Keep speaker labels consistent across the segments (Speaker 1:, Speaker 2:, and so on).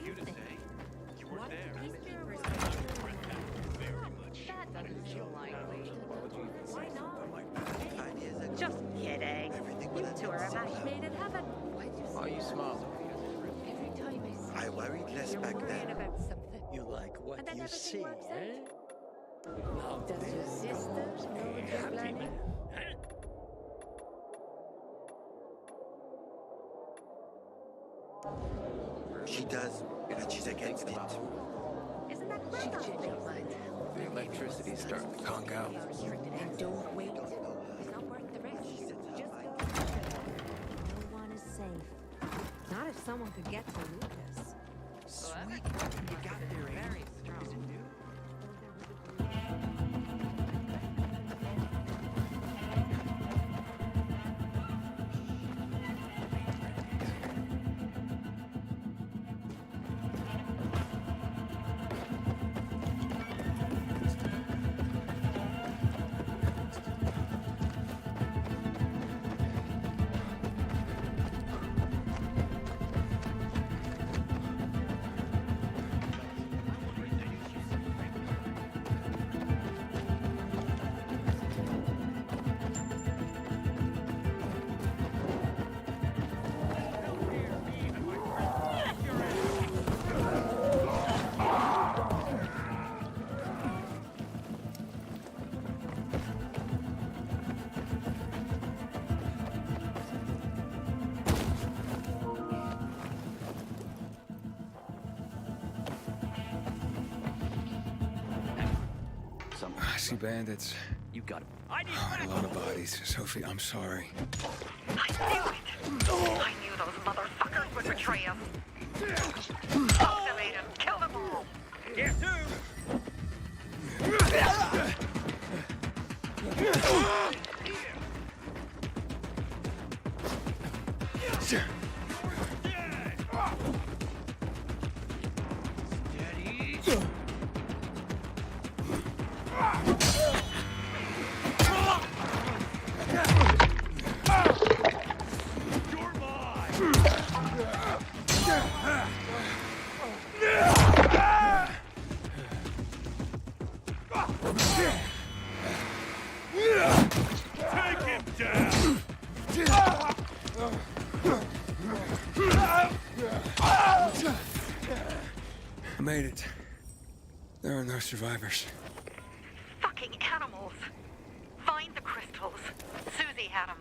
Speaker 1: you to say you were there.
Speaker 2: That doesn't seem likely. Why not?
Speaker 3: Just kidding. You two are a match made in heaven.
Speaker 1: Oh, you smile.
Speaker 2: Every time I
Speaker 4: I worried less
Speaker 3: You're
Speaker 4: back
Speaker 3: worrying
Speaker 4: then.
Speaker 3: about something.
Speaker 5: You like what
Speaker 3: And then
Speaker 5: you
Speaker 3: everything
Speaker 5: see,
Speaker 3: works
Speaker 5: eh?
Speaker 3: out. Does your sister know what you're planning?
Speaker 4: She does, but she's against it.
Speaker 3: Isn't that
Speaker 2: she
Speaker 3: great?
Speaker 2: changed her mind.
Speaker 1: The electricity's starting to conk out.
Speaker 3: And don't wait. It's not worth the risk. Just go. No one is safe. Not if someone could get to Lucas.
Speaker 1: Sweet. You got there, very strong. Is it new?
Speaker 6: I see bandits.
Speaker 1: You got it.
Speaker 6: A lot of bodies. Sophie, I'm sorry.
Speaker 7: I knew it! I knew those motherfuckers would betray us. Activate and kill them all!
Speaker 1: Here too! Take him down!
Speaker 6: I made it. There are no survivors.
Speaker 7: Fucking animals! Find the crystals. Susie had them.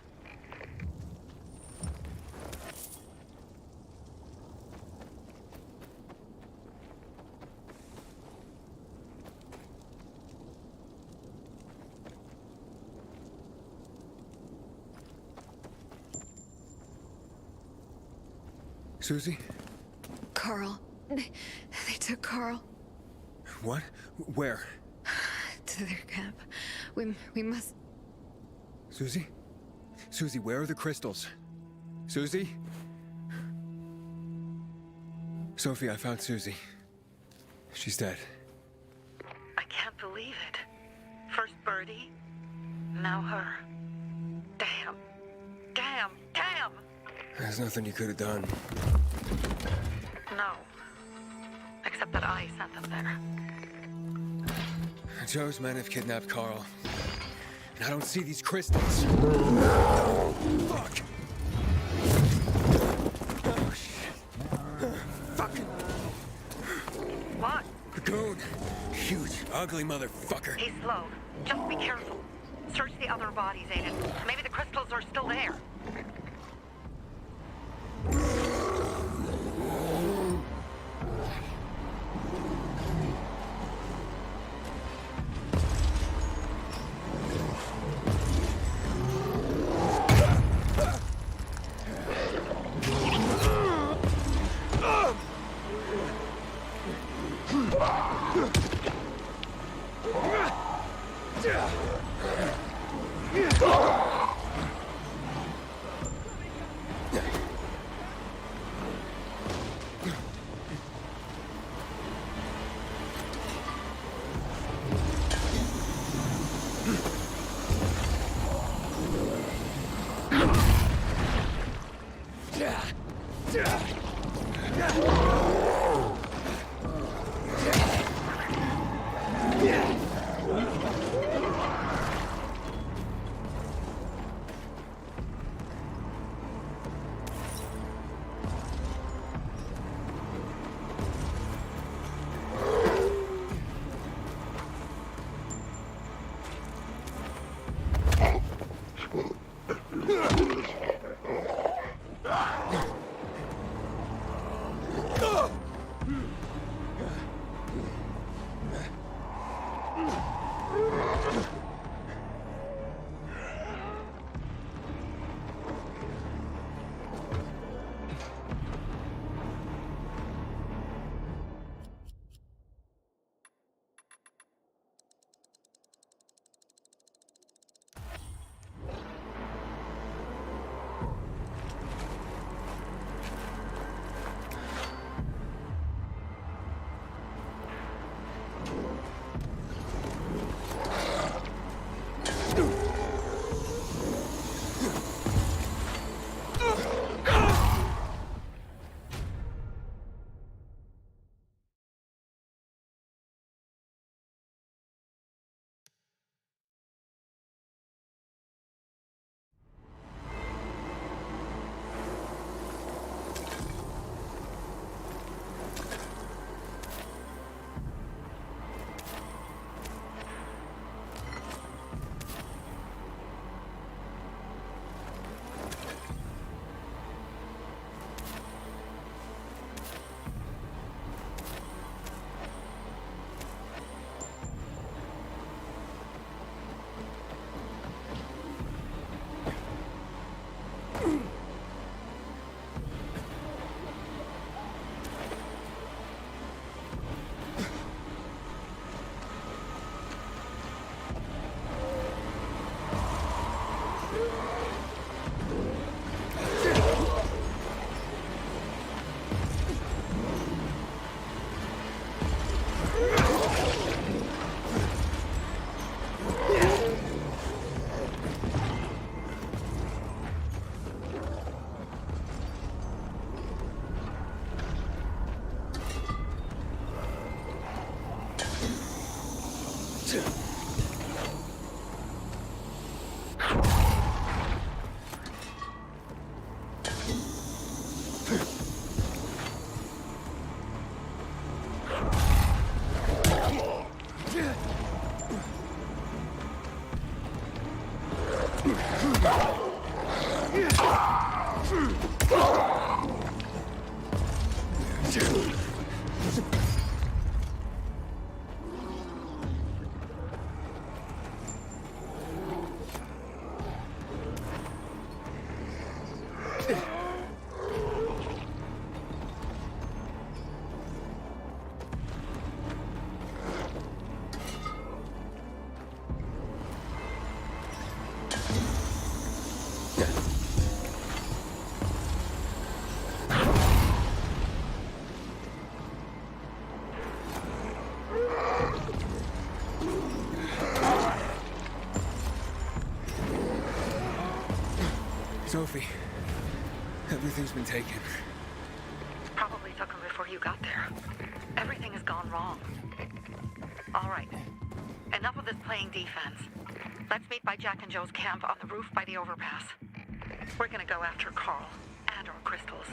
Speaker 6: Susie?
Speaker 2: Carl. They took Carl
Speaker 6: What? Where?
Speaker 2: to their camp. We must...
Speaker 6: Susie? Susie, where are the crystals? Susie? Sophie, I found Susie. She's dead.
Speaker 7: I can't believe it. First Birdie, now her. Damn. Damn. Damn!
Speaker 6: There's nothing you could have done.
Speaker 7: No. Except that I sent them there.
Speaker 6: Joe's men have kidnapped Carl. And I don't see these crystals. Fuck! Oh, shit. Fucking
Speaker 7: What?
Speaker 6: cocoon. Huge, ugly motherfucker.
Speaker 7: He's slow. Just be careful. Search the other bodies, Aiden. Maybe the crystals are still there.
Speaker 6: Sophie, everything's been taken.
Speaker 7: Probably took them before you got there. Everything has gone wrong. All right. Enough of this playing defense. Let's meet by Jack and Joe's camp on the roof by the overpass. We're gonna go after Carl and our crystals.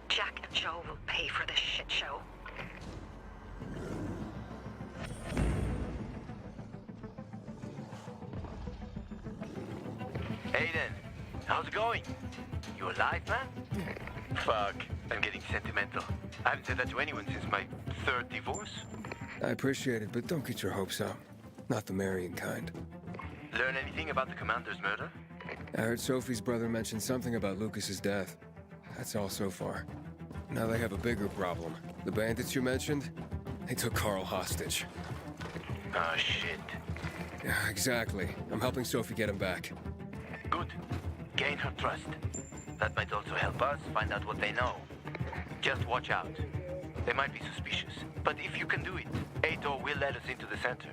Speaker 7: Jack and Joe will pay for this shit show.
Speaker 4: Aiden, how's it going? You alive, man? Fuck, I'm getting sentimental. I haven't said that to anyone since my third divorce.
Speaker 6: I appreciate it, but don't get your hopes up. Not the marrying kind.
Speaker 4: Learn anything about the commander's murder?
Speaker 6: I heard Sophie's brother mention something about Lucas's death. That's all so far. Now they have a bigger problem. The bandits you mentioned, they took Carl hostage.
Speaker 4: Ah, shit.
Speaker 6: Yeah, exactly. I'm helping Sophie get him back.
Speaker 4: Good. Gain her trust. That might also help us find out what they know. Just watch out. They might be suspicious. But if you can do it, Ato will let us into the center.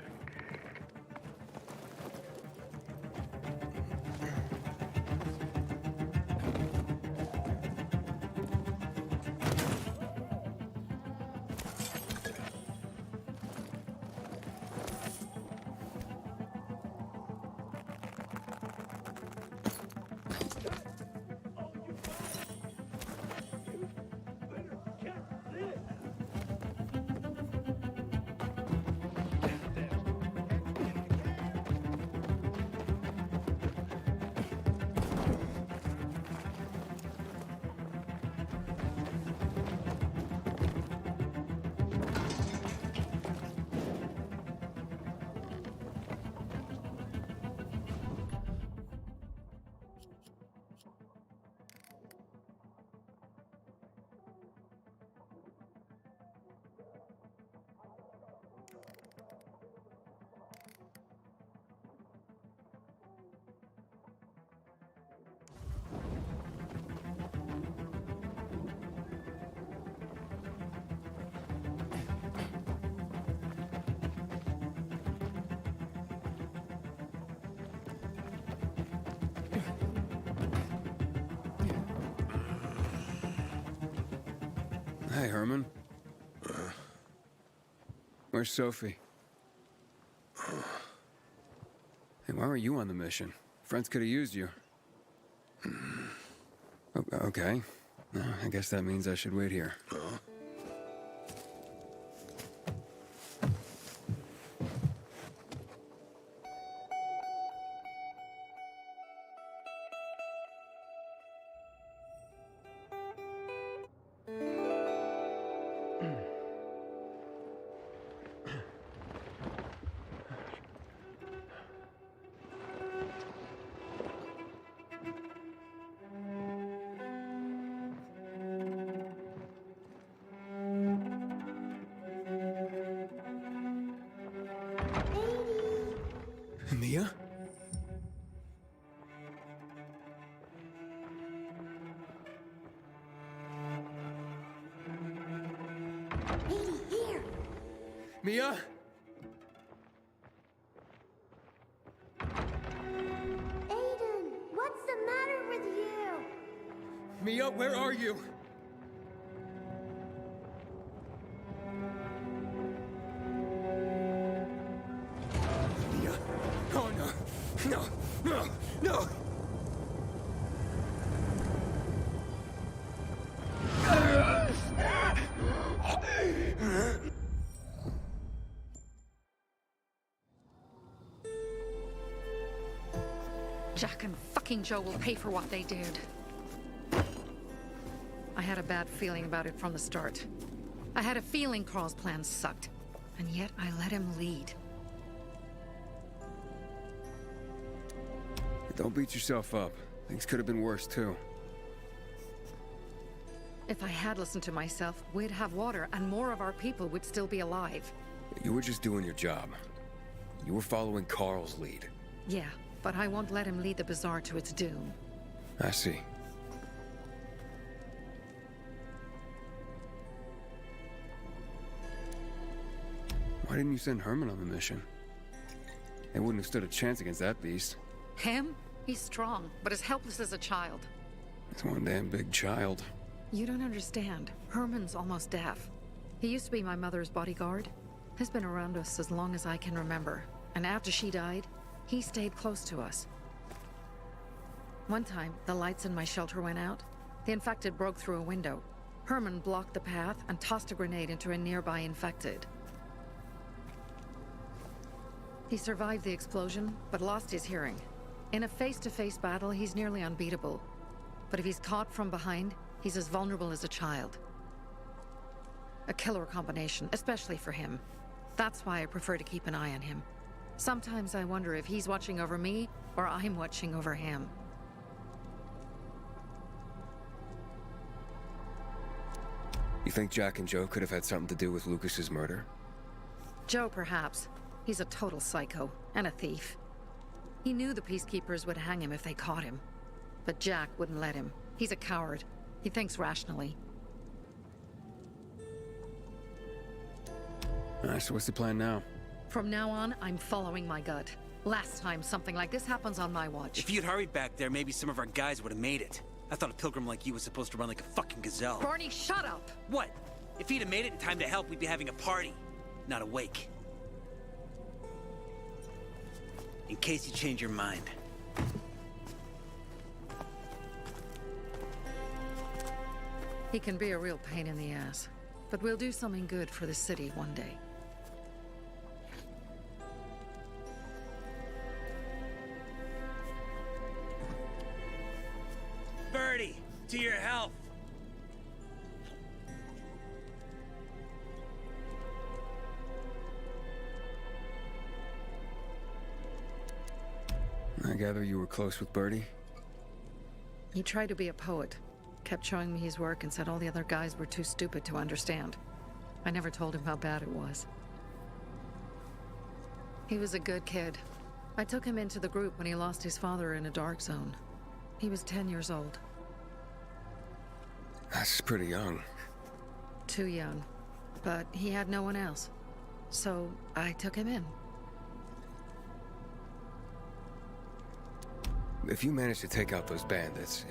Speaker 6: Hey, Herman. Where's Sophie? Hey, why weren't you on the mission? Friends could have used you. Okay. I guess that means I should wait here. Mia?
Speaker 3: Here.
Speaker 6: Mia?
Speaker 3: Aiden, what's the matter with you?
Speaker 6: Mia, where are you? Mia. Oh, no. No. No. No.
Speaker 5: Jack and fucking Joe will pay for what they did. I had a bad feeling about it from the start. I had a feeling Carl's plan sucked, and yet I let him lead.
Speaker 6: Don't beat yourself up. Things could have been worse, too.
Speaker 5: If I had listened to myself, we'd have water, and more of our people would still be alive.
Speaker 6: You were just doing your job. You were following Carl's lead.
Speaker 5: Yeah, but I won't let him lead the Bazaar to its doom.
Speaker 6: I see. Why didn't you send Herman on the mission? They wouldn't have stood a chance against that beast.
Speaker 5: Him? He's strong, but as helpless as a child.
Speaker 6: It's one damn big child.
Speaker 5: You don't understand. Herman's almost deaf. He used to be my mother's bodyguard. He's been around us as long as I can remember. And after she died, he stayed close to us. One time, the lights in my shelter went out. The infected broke through a window. Herman blocked the path and tossed a grenade into a nearby infected. He survived the explosion, but lost his hearing. In a face-to-face battle, he's nearly unbeatable. But if he's caught from behind, he's as vulnerable as a child. A killer combination, especially for him. That's why I prefer to keep an eye on him. Sometimes I wonder if he's watching over me, or I'm watching over him.
Speaker 6: You think Jack and Joe could have had something to do with Lucas's murder?
Speaker 5: Joe, perhaps. He's a total psycho, and a thief. He knew the Peacekeepers would hang him if they caught him. But Jack wouldn't let him. He's a coward. He thinks rationally.
Speaker 6: So what's the plan now?
Speaker 5: From now on, I'm following my gut. Last time something like this happens on my watch.
Speaker 8: If you'd hurried back there, maybe some of our guys would have made it. I thought a pilgrim like you was supposed to run like a fucking gazelle.
Speaker 5: Barney, shut up!
Speaker 8: What? If he'd have made it in time to help, we'd be having a party, not a wake. In case you change your mind.
Speaker 5: He can be a real pain in the ass. But we'll do something good for the city one day.
Speaker 8: Birdie, to your health!
Speaker 6: I gather you were close with Birdie?
Speaker 5: He tried to be a poet. Kept showing me his work and said all the other guys were too stupid to understand. I never told him how bad it was. He was a good kid. I took him into the group when he lost his father in a dark zone. He was 10 years old.
Speaker 6: That's pretty young.
Speaker 5: Too young. But he had no one else. So I took him in.
Speaker 6: If you manage to take out those bandits,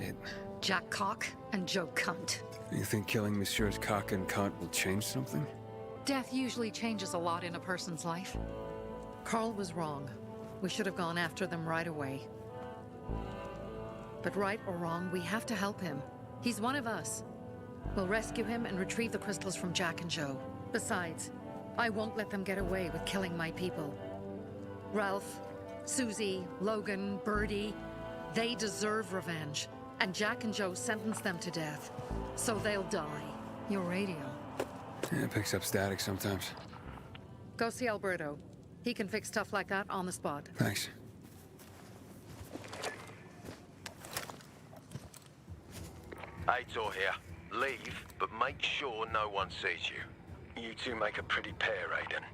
Speaker 5: Jack Cock and Joe Cunt.
Speaker 6: You think killing Messieurs Cock and Cunt will change something?
Speaker 5: Death usually changes a lot in a person's life. Carl was wrong. We should have gone after them right away. But right or wrong, we have to help him. He's one of us. We'll rescue him and retrieve the crystals from Jack and Joe. Besides, I won't let them get away with killing my people. Ralph, Susie, Logan, Birdie, they deserve revenge. And Jack and Joe sentenced them to death. So they'll die. Your radio.
Speaker 6: Yeah, it picks up static sometimes.
Speaker 5: Go see Alberto. He can fix stuff like that on the spot.
Speaker 6: Thanks.
Speaker 4: Aitor here. Leave, but make sure no one sees you. You two make a pretty pair, Aiden.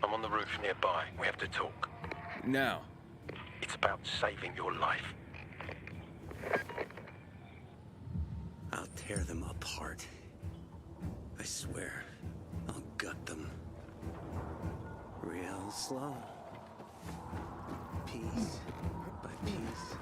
Speaker 4: I'm on the roof nearby. We have to talk.
Speaker 6: Now.
Speaker 4: It's about saving your life.
Speaker 8: I'll tear them apart. I swear, I'll gut them. Real slow. Piece by piece.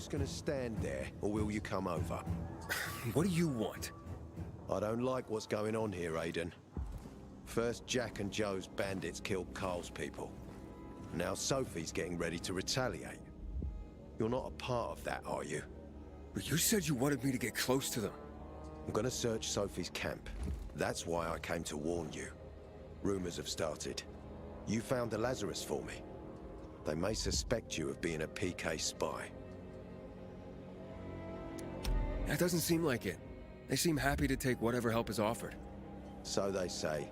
Speaker 9: just gonna stand there, or will you come over?
Speaker 6: What do you want?
Speaker 9: I don't like what's going on here, Aiden. First, Jack and Joe's bandits killed Carl's people. Now Sophie's getting ready to retaliate. You're not a part of that, are you?
Speaker 6: But you said you wanted me to get close to them.
Speaker 9: I'm gonna search Sophie's camp. That's why I came to warn you. Rumors have started. You found the Lazarus for me. They may suspect you of being a PK spy.
Speaker 6: That doesn't seem like it. They seem happy to take whatever help is offered.
Speaker 9: So they say.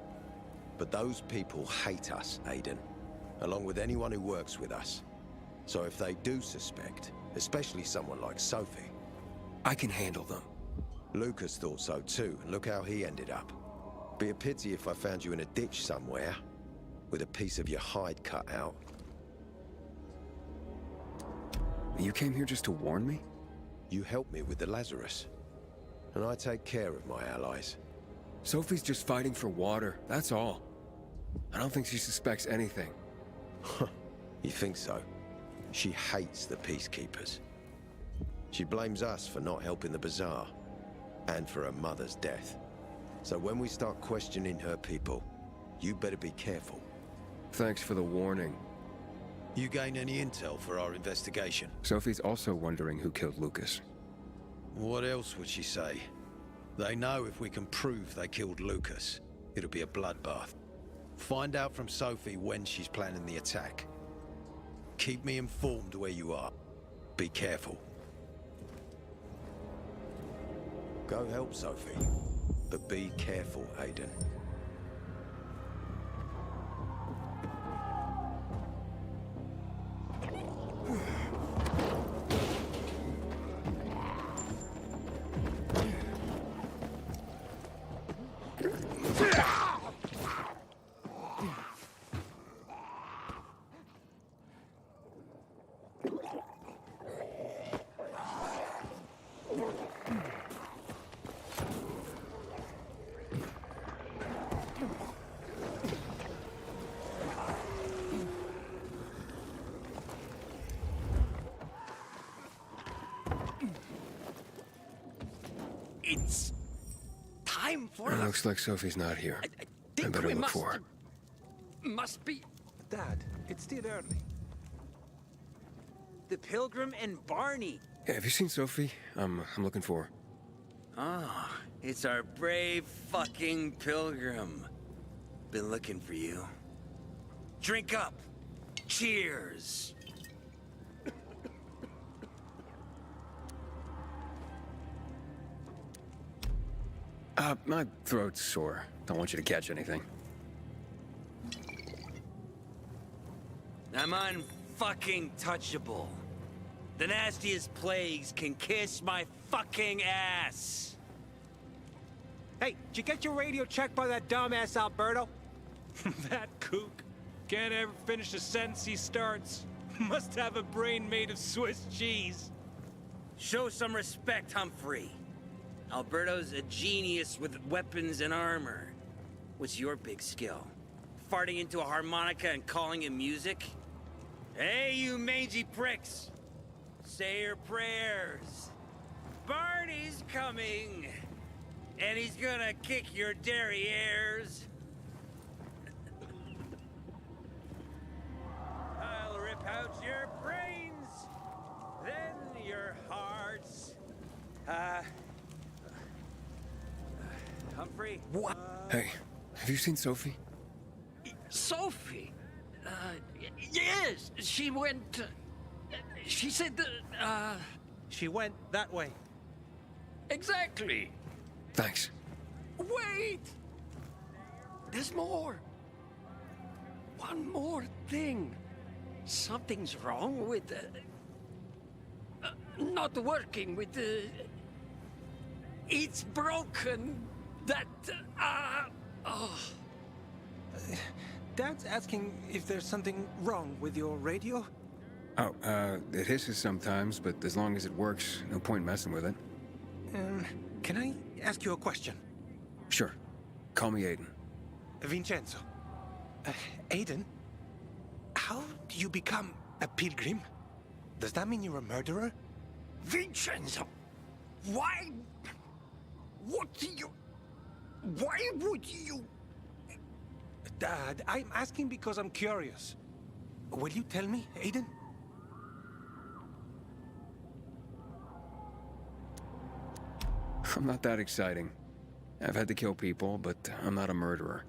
Speaker 9: But those people hate us, Aiden. Along with anyone who works with us. So if they do suspect, especially someone like Sophie...
Speaker 6: I can handle them.
Speaker 9: Lucas thought so too, and look how he ended up. Be a pity if I found you in a ditch somewhere, with a piece of your hide cut out.
Speaker 6: You came here just to warn me?
Speaker 9: You helped me with the Lazarus. And I take care of my allies.
Speaker 6: Sophie's just fighting for water, that's all. I don't think she suspects anything.
Speaker 9: You think so? She hates the peacekeepers. She blames us for not helping the bazaar, and for her mother's death. So when we start questioning her people, you better be careful.
Speaker 6: Thanks for the warning.
Speaker 9: You gain any intel for our investigation?
Speaker 6: Sophie's also wondering who killed Lucas.
Speaker 9: What else would she say? They know if we can prove they killed Lucas, it'll be a bloodbath. Find out from Sophie when she's planning the attack. Keep me informed where you are. Be careful. Go help Sophie, but be careful, Aiden.
Speaker 8: It's time for
Speaker 6: It
Speaker 8: us.
Speaker 6: looks like Sophie's not here.
Speaker 8: I
Speaker 6: I
Speaker 8: think
Speaker 6: better
Speaker 8: we
Speaker 6: look for her.
Speaker 8: must be
Speaker 10: Dad, it's still early.
Speaker 8: the Pilgrim and Barney.
Speaker 6: Yeah, have you seen Sophie? I'm looking for her.
Speaker 11: Ah, it's our brave fucking Pilgrim. Been looking for you. Drink up. Cheers.
Speaker 6: My throat's sore. Don't want you to catch anything.
Speaker 11: I'm unfucking touchable. The nastiest plagues can kiss my fucking ass.
Speaker 10: Hey, did you get your radio checked by that dumbass Alberto? That kook. Can't ever finish a sentence he starts. Must have a brain made of Swiss cheese.
Speaker 11: Show some respect, Humphrey. Alberto's a genius with weapons and armor. What's your big skill? Farting into a harmonica and calling it music? Hey, you mangy pricks! Say your prayers. Barney's coming! And he's gonna kick your derrieres. I'll rip out your brains, then your hearts. Humphrey?
Speaker 10: What?
Speaker 6: Hey, have you seen Sophie?
Speaker 12: Sophie? Yes, she went... she said that,
Speaker 10: She went that way.
Speaker 12: exactly.
Speaker 6: Thanks.
Speaker 12: Wait! There's more. One more thing. Something's wrong with not working with the... It's broken. That, oh.
Speaker 10: Dad's asking if there's something wrong with your radio?
Speaker 6: Oh, it hisses sometimes, but as long as it works, no point messing with it.
Speaker 10: Can I ask you a question?
Speaker 6: Sure. Call me Aiden.
Speaker 10: Vincenzo. Aiden? How do you become a pilgrim? Does that mean you're a murderer?
Speaker 12: Vincenzo! Why? What do you... Why would you...
Speaker 10: Dad, I'm asking because I'm curious. Will you tell me, Aiden?
Speaker 6: I'm not that exciting. I've had to kill people, but I'm not a murderer.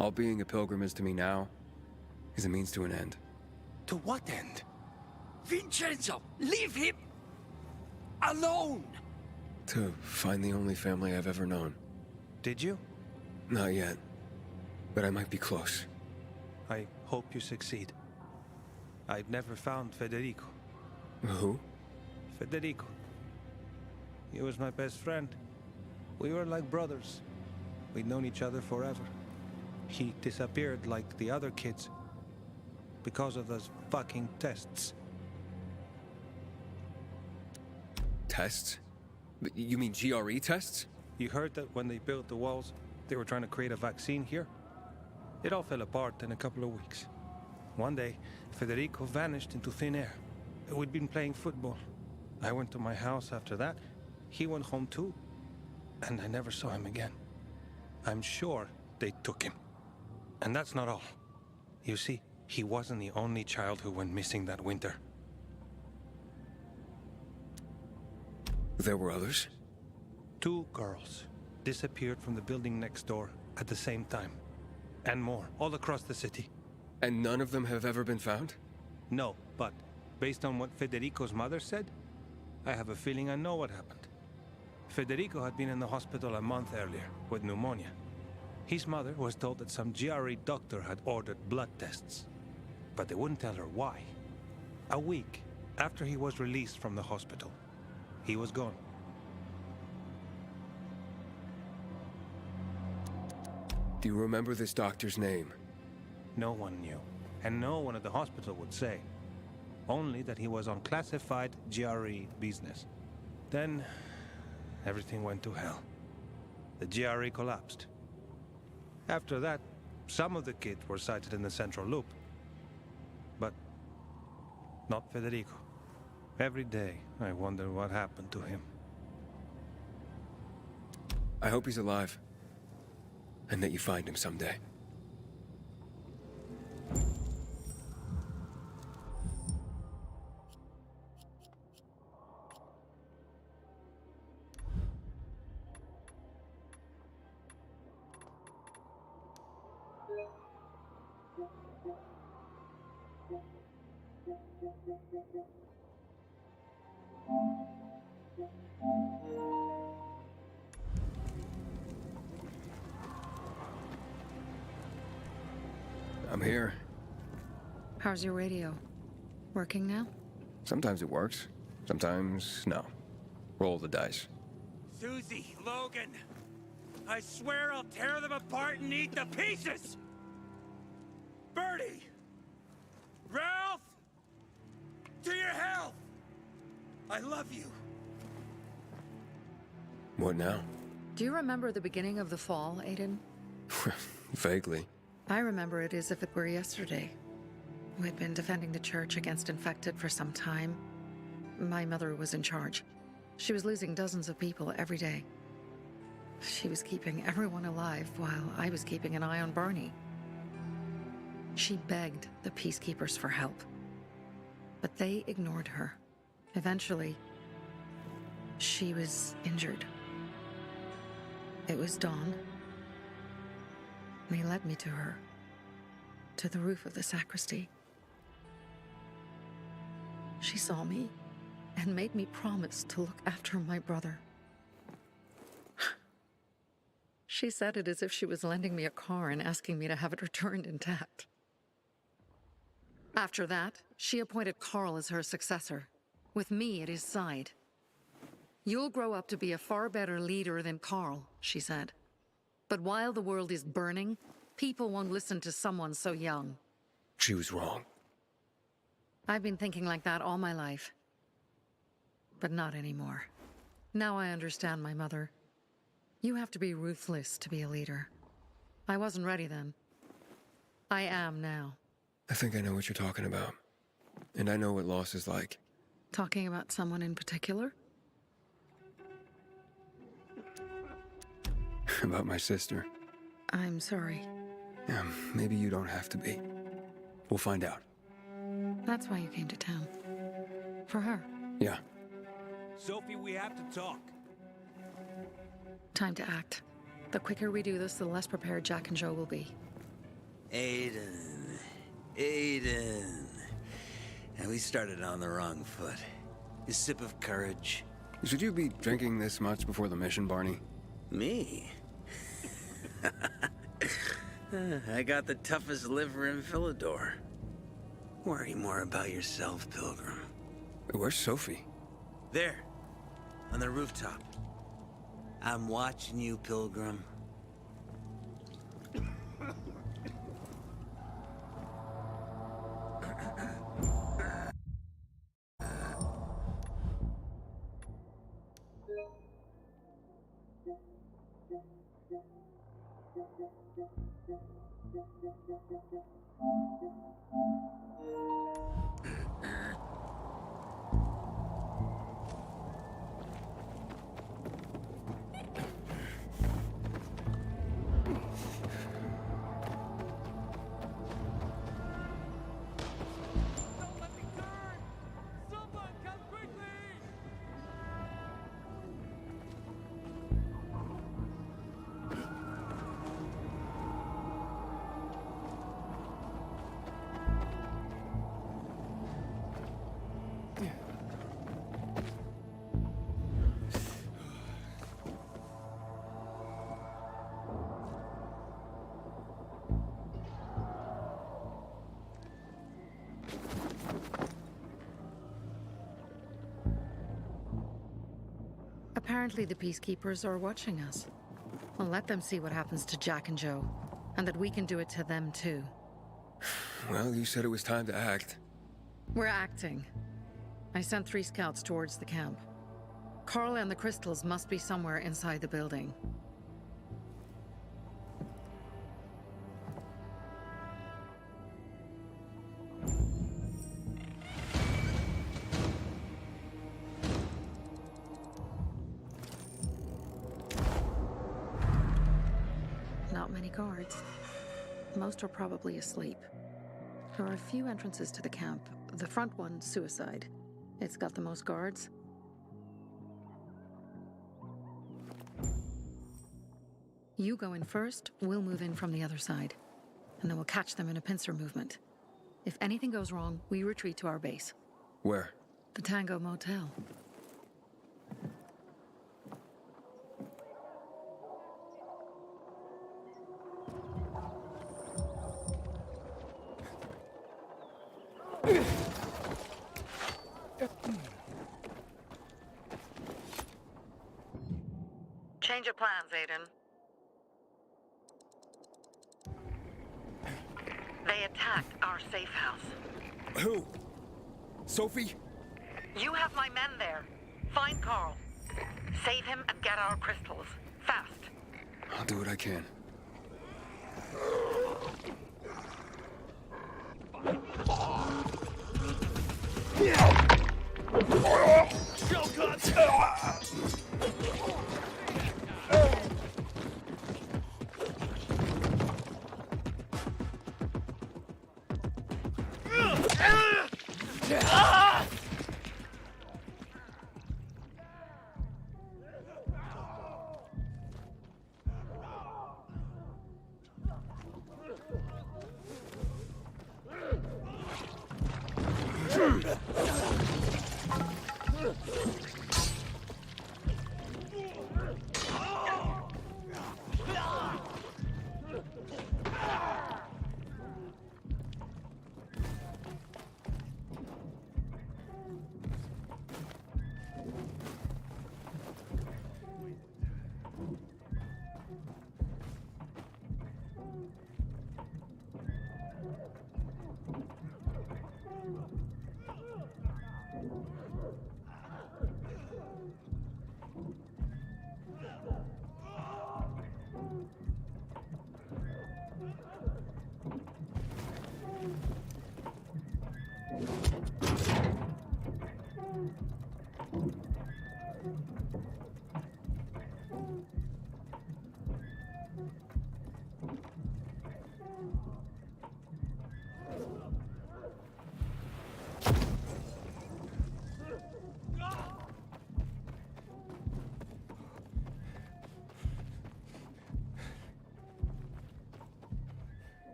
Speaker 6: All being a pilgrim is to me now is a means to an end.
Speaker 10: To what end?
Speaker 12: Vincenzo, leave him alone!
Speaker 6: To find the only family I've ever known.
Speaker 10: Did you?
Speaker 6: Not yet, but I might be close.
Speaker 10: I hope you succeed. I've never found Federico.
Speaker 6: Who?
Speaker 10: Federico. He was my best friend. We were like brothers. We'd known each other forever. He disappeared like the other kids. Because of those fucking tests.
Speaker 6: Tests? You mean GRE tests?
Speaker 10: You heard that when they built the walls, they were trying to create a vaccine here? It all fell apart in a couple of weeks. One day, Federico vanished into thin air. We'd been playing football. I went to my house after that. He went home too. And I never saw him again. I'm sure they took him. And that's not all. You see, he wasn't the only child who went missing that winter.
Speaker 6: There were others?
Speaker 10: 2 girls disappeared from the building next door at the same time. And more, all across the city.
Speaker 6: And none of them have ever been found?
Speaker 10: No, but based on what Federico's mother said, I have a feeling I know what happened. Federico had been in the hospital a month earlier with pneumonia. His mother was told that some GRE doctor had ordered blood tests, but they wouldn't tell her why. A week after he was released from the hospital, he was gone.
Speaker 6: Do you remember this doctor's name?
Speaker 10: No one knew, and no one at the hospital would say. Only that he was on classified GRE business. Then, everything went to hell. The GRE collapsed. After that, some of the kids were sighted in the central loop. But not Federico. Every day, I wonder what happened to him.
Speaker 6: I hope he's alive. And that you find him someday. I'm here.
Speaker 5: How's your radio? Working now?
Speaker 6: Sometimes it works. Sometimes, no. Roll the dice.
Speaker 11: Susie, Logan, I swear I'll tear them apart and eat the pieces! Bertie! Ralph! To your health! I love you.
Speaker 6: What now?
Speaker 5: Do you remember the beginning of the fall, Aiden?
Speaker 6: Vaguely.
Speaker 5: I remember it as if it were yesterday. We'd been defending the church against infected for some time. My mother was in charge. She was losing dozens of people every day. She was keeping everyone alive while I was keeping an eye on Barney. She begged the peacekeepers for help, but they ignored her. Eventually, she was injured. It was dawn. They led me to her, to the roof of the sacristy. She saw me and made me promise to look after my brother. She said it as if she was lending me a car and asking me to have it returned intact. After that, she appointed Carl as her successor, with me at his side. You'll grow up to be a far better leader than Carl, she said. But while the world is burning, people won't listen to someone so young.
Speaker 6: She was wrong.
Speaker 5: I've been thinking like that all my life. But not anymore. Now I understand my mother. You have to be ruthless to be a leader. I wasn't ready then. I am now.
Speaker 6: I think I know what you're talking about. And I know what loss is like.
Speaker 5: Talking about someone in particular?
Speaker 6: About my sister.
Speaker 5: I'm sorry.
Speaker 6: Yeah, maybe you don't have to be. We'll find out.
Speaker 5: That's why you came to town. For her.
Speaker 6: Yeah.
Speaker 10: Sophie, we have to talk.
Speaker 5: Time to act. The quicker we do this, the less prepared Jack and Joe will be.
Speaker 11: Aiden. And we started on the wrong foot. A sip of courage.
Speaker 6: Should you be drinking this much before the mission, Barney?
Speaker 11: Me? I got the toughest liver in Philidor. Worry more about yourself, Pilgrim.
Speaker 6: Where's Sophie?
Speaker 11: There. On the rooftop. I'm watching you, Pilgrim.
Speaker 5: Apparently the Peacekeepers are watching us. Well, let them see what happens to Jack and Joe, and that we can do it to them too.
Speaker 6: Well, you said it was time to act.
Speaker 5: We're acting. I sent 3 scouts towards the camp. Carl and the crystals must be somewhere inside the building. Not many guards. Most are probably asleep. There are a few entrances to the camp. The front one, suicide. It's got the most guards. You go in first, we'll move in from the other side. And then we'll catch them in a pincer movement. If anything goes wrong, we retreat to our base.
Speaker 6: Where?
Speaker 5: The Tango Motel.
Speaker 7: Change of plans, Aiden. They attacked our safe house.
Speaker 6: Who? Sophie?
Speaker 7: You have my men there. Find Carl. Save him and get our crystals. Fast.
Speaker 6: I'll do what I can.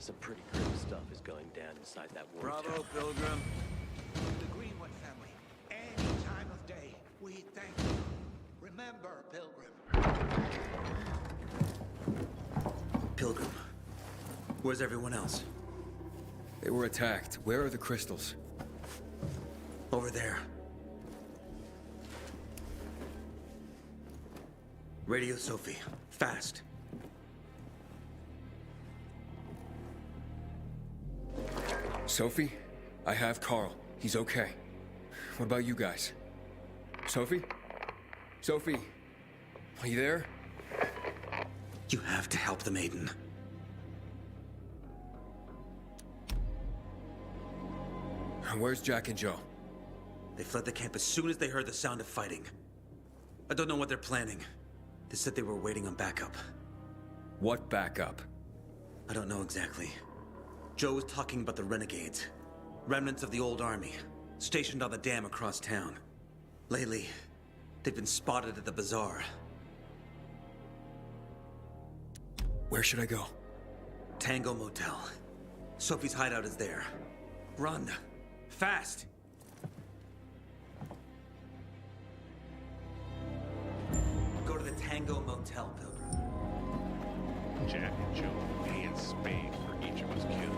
Speaker 13: Some pretty grim stuff is going down inside that war
Speaker 11: Bravo,
Speaker 13: tower.
Speaker 11: Pilgrim.
Speaker 12: The Greenwood family, any time of day, we thank you. Remember, Pilgrim.
Speaker 11: Pilgrim. Where's everyone else?
Speaker 6: They were attacked. Where are the crystals?
Speaker 11: Over there. Radio Sophie. Fast.
Speaker 6: Sophie? I have Carl. He's okay. What about you guys? Sophie? Sophie? Are you there?
Speaker 11: You have to help the maiden.
Speaker 6: Where's Jack and Joe?
Speaker 11: They fled the camp as soon as they heard the sound of fighting. I don't know what they're planning. They said they were waiting on backup.
Speaker 6: What backup?
Speaker 11: I don't know exactly. Joe was talking about the renegades. Remnants of the old army, stationed on the dam across town. Lately, they've been spotted at the bazaar.
Speaker 6: Where should I go?
Speaker 11: Tango Motel. Sophie's hideout is there. Run. Fast! Go to the Tango Motel, Pilgrim.
Speaker 14: Jack and Joe will pay in spades for each of us killed.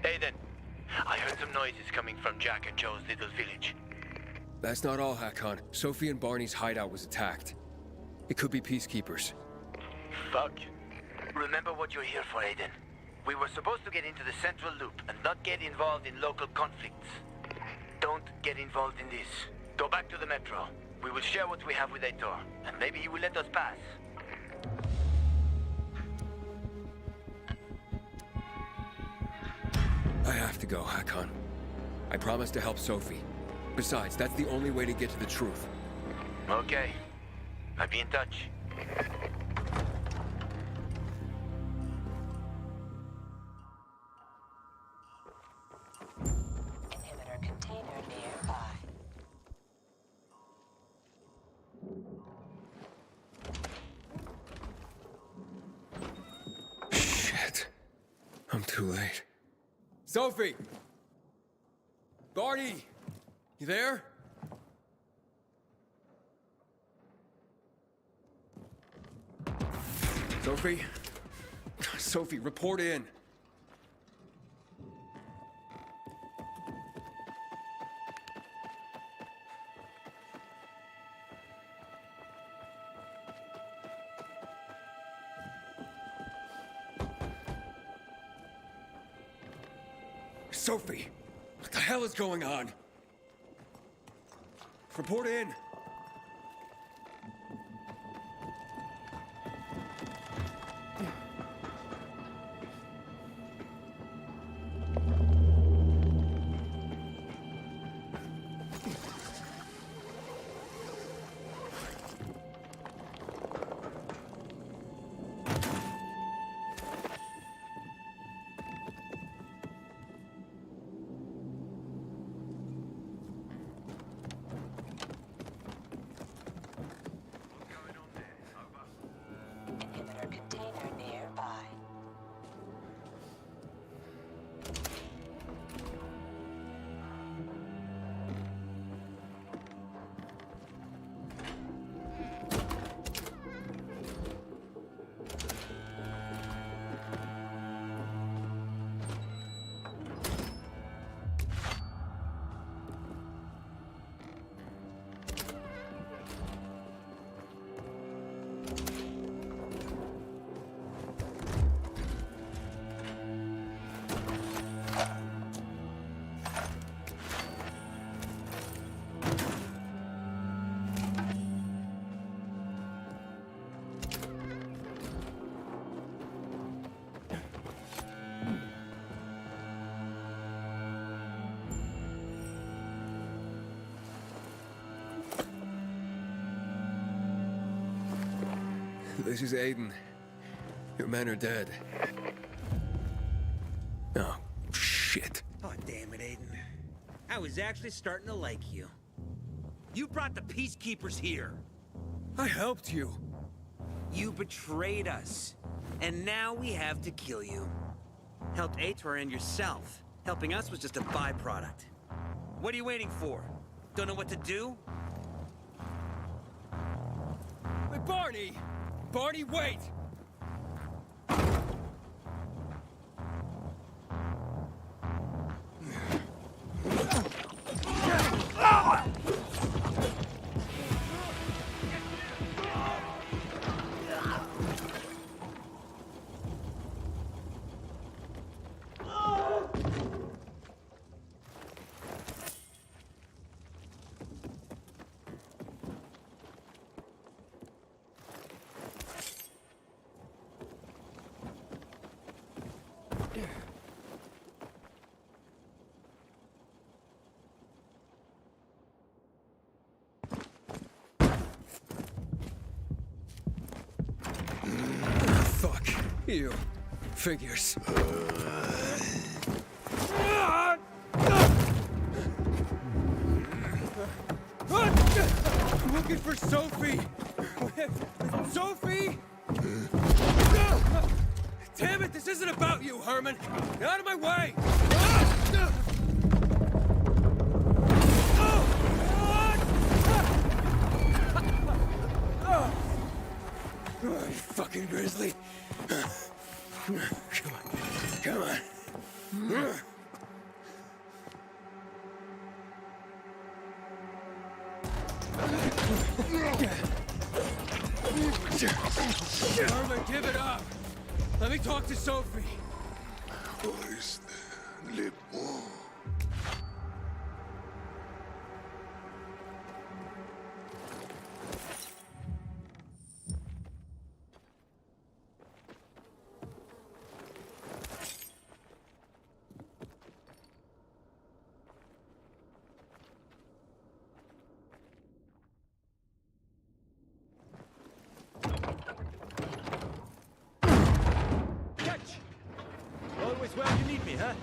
Speaker 4: Aiden, I heard some noises coming from Jack and Joe's little village.
Speaker 6: That's not all, Harran. Sophie and Barney's hideout was attacked. It could be peacekeepers.
Speaker 4: Fuck. Remember what you're here for, Aiden. We were supposed to get into the central loop and not get involved in local conflicts. Don't get involved in this. Go back to the metro. We will share what we have with Aitor, and maybe he will let us pass.
Speaker 6: I have to go, Harran. I promised to help Sophie. Besides, that's the only way to get to the truth.
Speaker 4: Okay. I'll be in touch.
Speaker 1: Inhibitor container nearby.
Speaker 6: Shit. I'm too late. Sophie! Barney! You there? Sophie? Sophie, report in. Sophie! What the hell is going on? Report in. This is Aiden. Your men are dead. Oh, shit.
Speaker 11: Oh, damn it, Aiden. I was actually starting to like you. You brought the peacekeepers here.
Speaker 6: I helped you.
Speaker 11: You betrayed us. And now we have to kill you. Helped Aitor and yourself. Helping us was just a byproduct. What are you waiting for? Don't know what to do?
Speaker 6: Hey, Barney! Barney, wait! Fuck. You. Figures. I'm looking for Sophie! Sophie! Damn it, this isn't about you, Herman! Get out of my way! Oh, you fucking grizzly! Come on, come on. Herman, give it up! Let me talk to Sophie!
Speaker 10: Always where you need me, huh?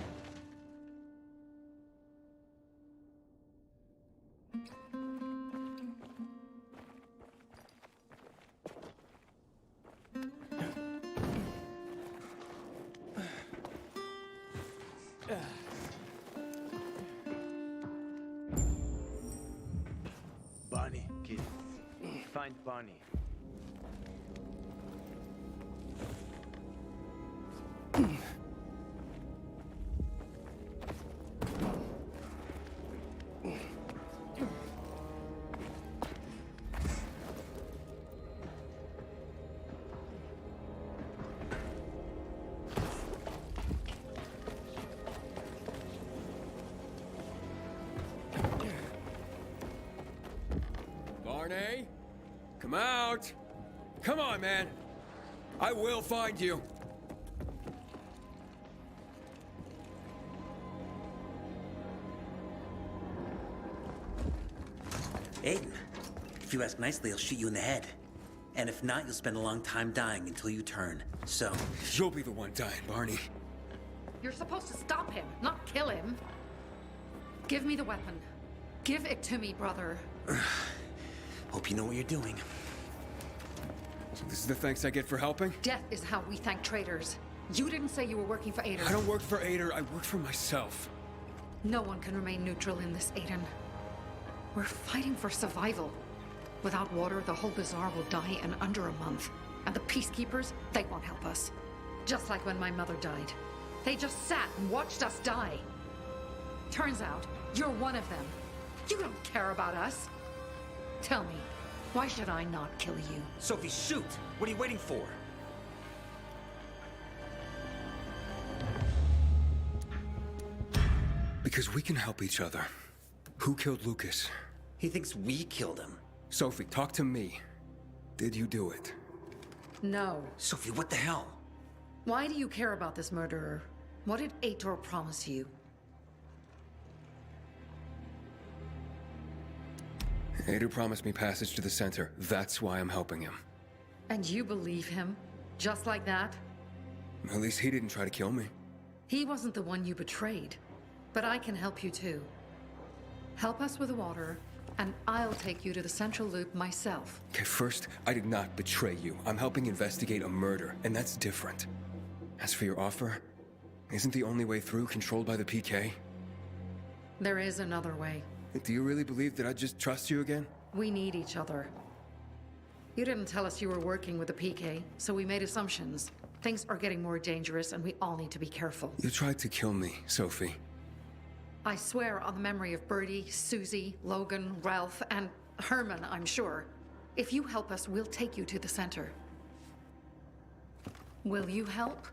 Speaker 13: Barney, kid. Find Barney.
Speaker 6: Barney? Come out! Come on, man! I will find you!
Speaker 11: Aiden, if you ask nicely, I'll shoot you in the head. And if not, you'll spend a long time dying until you turn. So...
Speaker 6: You'll be the one dying, Barney.
Speaker 5: You're supposed to stop him, not kill him. Give me the weapon. Give it to me, brother.
Speaker 11: Hope you know what you're doing.
Speaker 6: So this is the thanks I get for helping?
Speaker 5: Death is how we thank traitors. You didn't say you were working for Ader.
Speaker 6: I don't work for Ader, I work for myself.
Speaker 5: No one can remain neutral in this, Aiden. We're fighting for survival. Without water, the whole bazaar will die in under a month. And the peacekeepers, they won't help us. Just like when my mother died. They just sat and watched us die. Turns out, you're one of them. You don't care about us. Tell me, why should I not kill you?
Speaker 11: Sophie, shoot! What are you waiting for?
Speaker 6: Because we can help each other. Who killed Lucas?
Speaker 11: He thinks we killed him.
Speaker 6: Sophie, talk to me. Did you do it?
Speaker 5: No.
Speaker 11: Sophie, what the hell?
Speaker 5: Why do you care about this murderer? What did Aitor promise you?
Speaker 6: Ader promised me passage to the center. That's why I'm helping him.
Speaker 5: And you believe him? Just like that?
Speaker 6: At least he didn't try to kill me.
Speaker 5: He wasn't the one you betrayed. But I can help you too. Help us with the water, and I'll take you to the Central Loop myself.
Speaker 6: Okay, first, I did not betray you. I'm helping investigate a murder, and that's different. As for your offer, isn't the only way through controlled by the PK?
Speaker 5: There is another way.
Speaker 6: Do you really believe that I'd just trust you again?
Speaker 5: We need each other. You didn't tell us you were working with the PK, so we made assumptions. Things are getting more dangerous, and we all need to be careful.
Speaker 6: You tried to kill me, Sophie.
Speaker 5: I swear on the memory of Birdie, Susie, Logan, Ralph, and Herman, I'm sure. If you help us, we'll take you to the center. Will you help?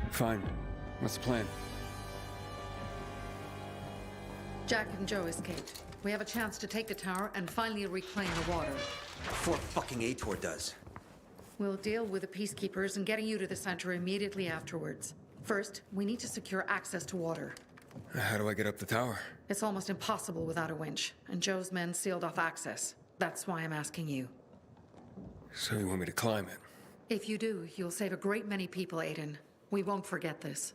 Speaker 6: Fine. What's the plan?
Speaker 5: Jack and Joe escaped. We have a chance to take the tower and finally reclaim the water.
Speaker 8: Before fucking Aitor does.
Speaker 5: We'll deal with the peacekeepers and getting you to the center immediately afterwards. First, we need to secure access to water.
Speaker 6: How do I get up the tower?
Speaker 5: It's almost impossible without a winch, and Joe's men sealed off access. That's why I'm asking you.
Speaker 6: So you want me to climb it?
Speaker 5: If you do, you'll save a great many people, Aiden. We won't forget this.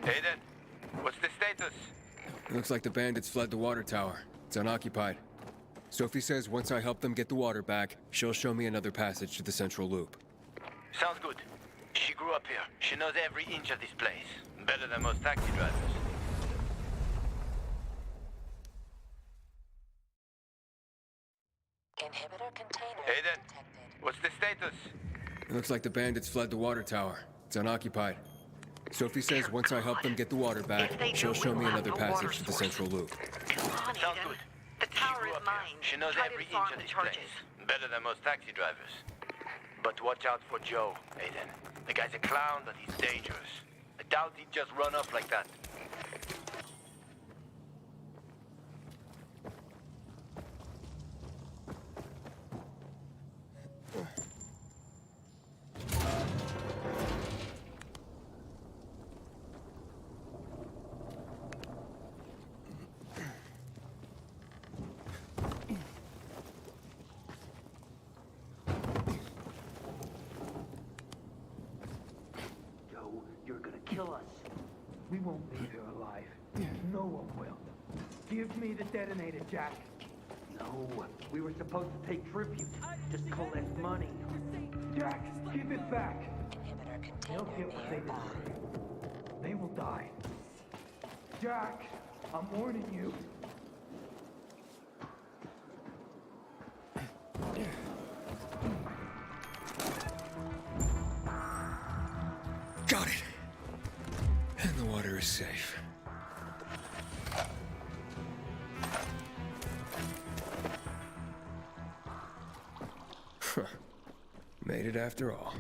Speaker 4: Aiden, what's the status?
Speaker 6: It looks like the bandits fled the water tower. It's unoccupied. Sophie says once I help them get the water back, she'll show me another passage to the Central Loop.
Speaker 4: Sounds good. She grew up here. She knows every inch of this place. Better than most taxi drivers.
Speaker 1: Inhibitor container
Speaker 4: Aiden,
Speaker 1: detected.
Speaker 4: what's the status?
Speaker 6: It looks like the bandits fled the water tower. It's unoccupied. Sophie says once I help them get the water back, she'll show me another passage to the Central Loop.
Speaker 7: Come on,
Speaker 4: Sounds
Speaker 7: Aiden.
Speaker 4: good.
Speaker 7: The tower
Speaker 4: She grew
Speaker 7: is
Speaker 4: up
Speaker 7: mine.
Speaker 4: here. She knows
Speaker 7: Try to
Speaker 4: every
Speaker 7: disarm
Speaker 4: inch of
Speaker 7: the
Speaker 4: this
Speaker 7: charges.
Speaker 4: place. Better than most taxi drivers. But watch out for Joe, Aiden. The guy's a clown, but he's dangerous. I doubt he'd just run off like that.
Speaker 13: You're gonna kill us. We won't leave here alive. No one will. Give me the detonator, Jack. No, we were supposed to take tribute. Just collect money. Jack, give it back. They'll get what they deserve. They will die. Jack, I'm warning you.
Speaker 6: Got it. And the water is safe. Huh. Made it after all.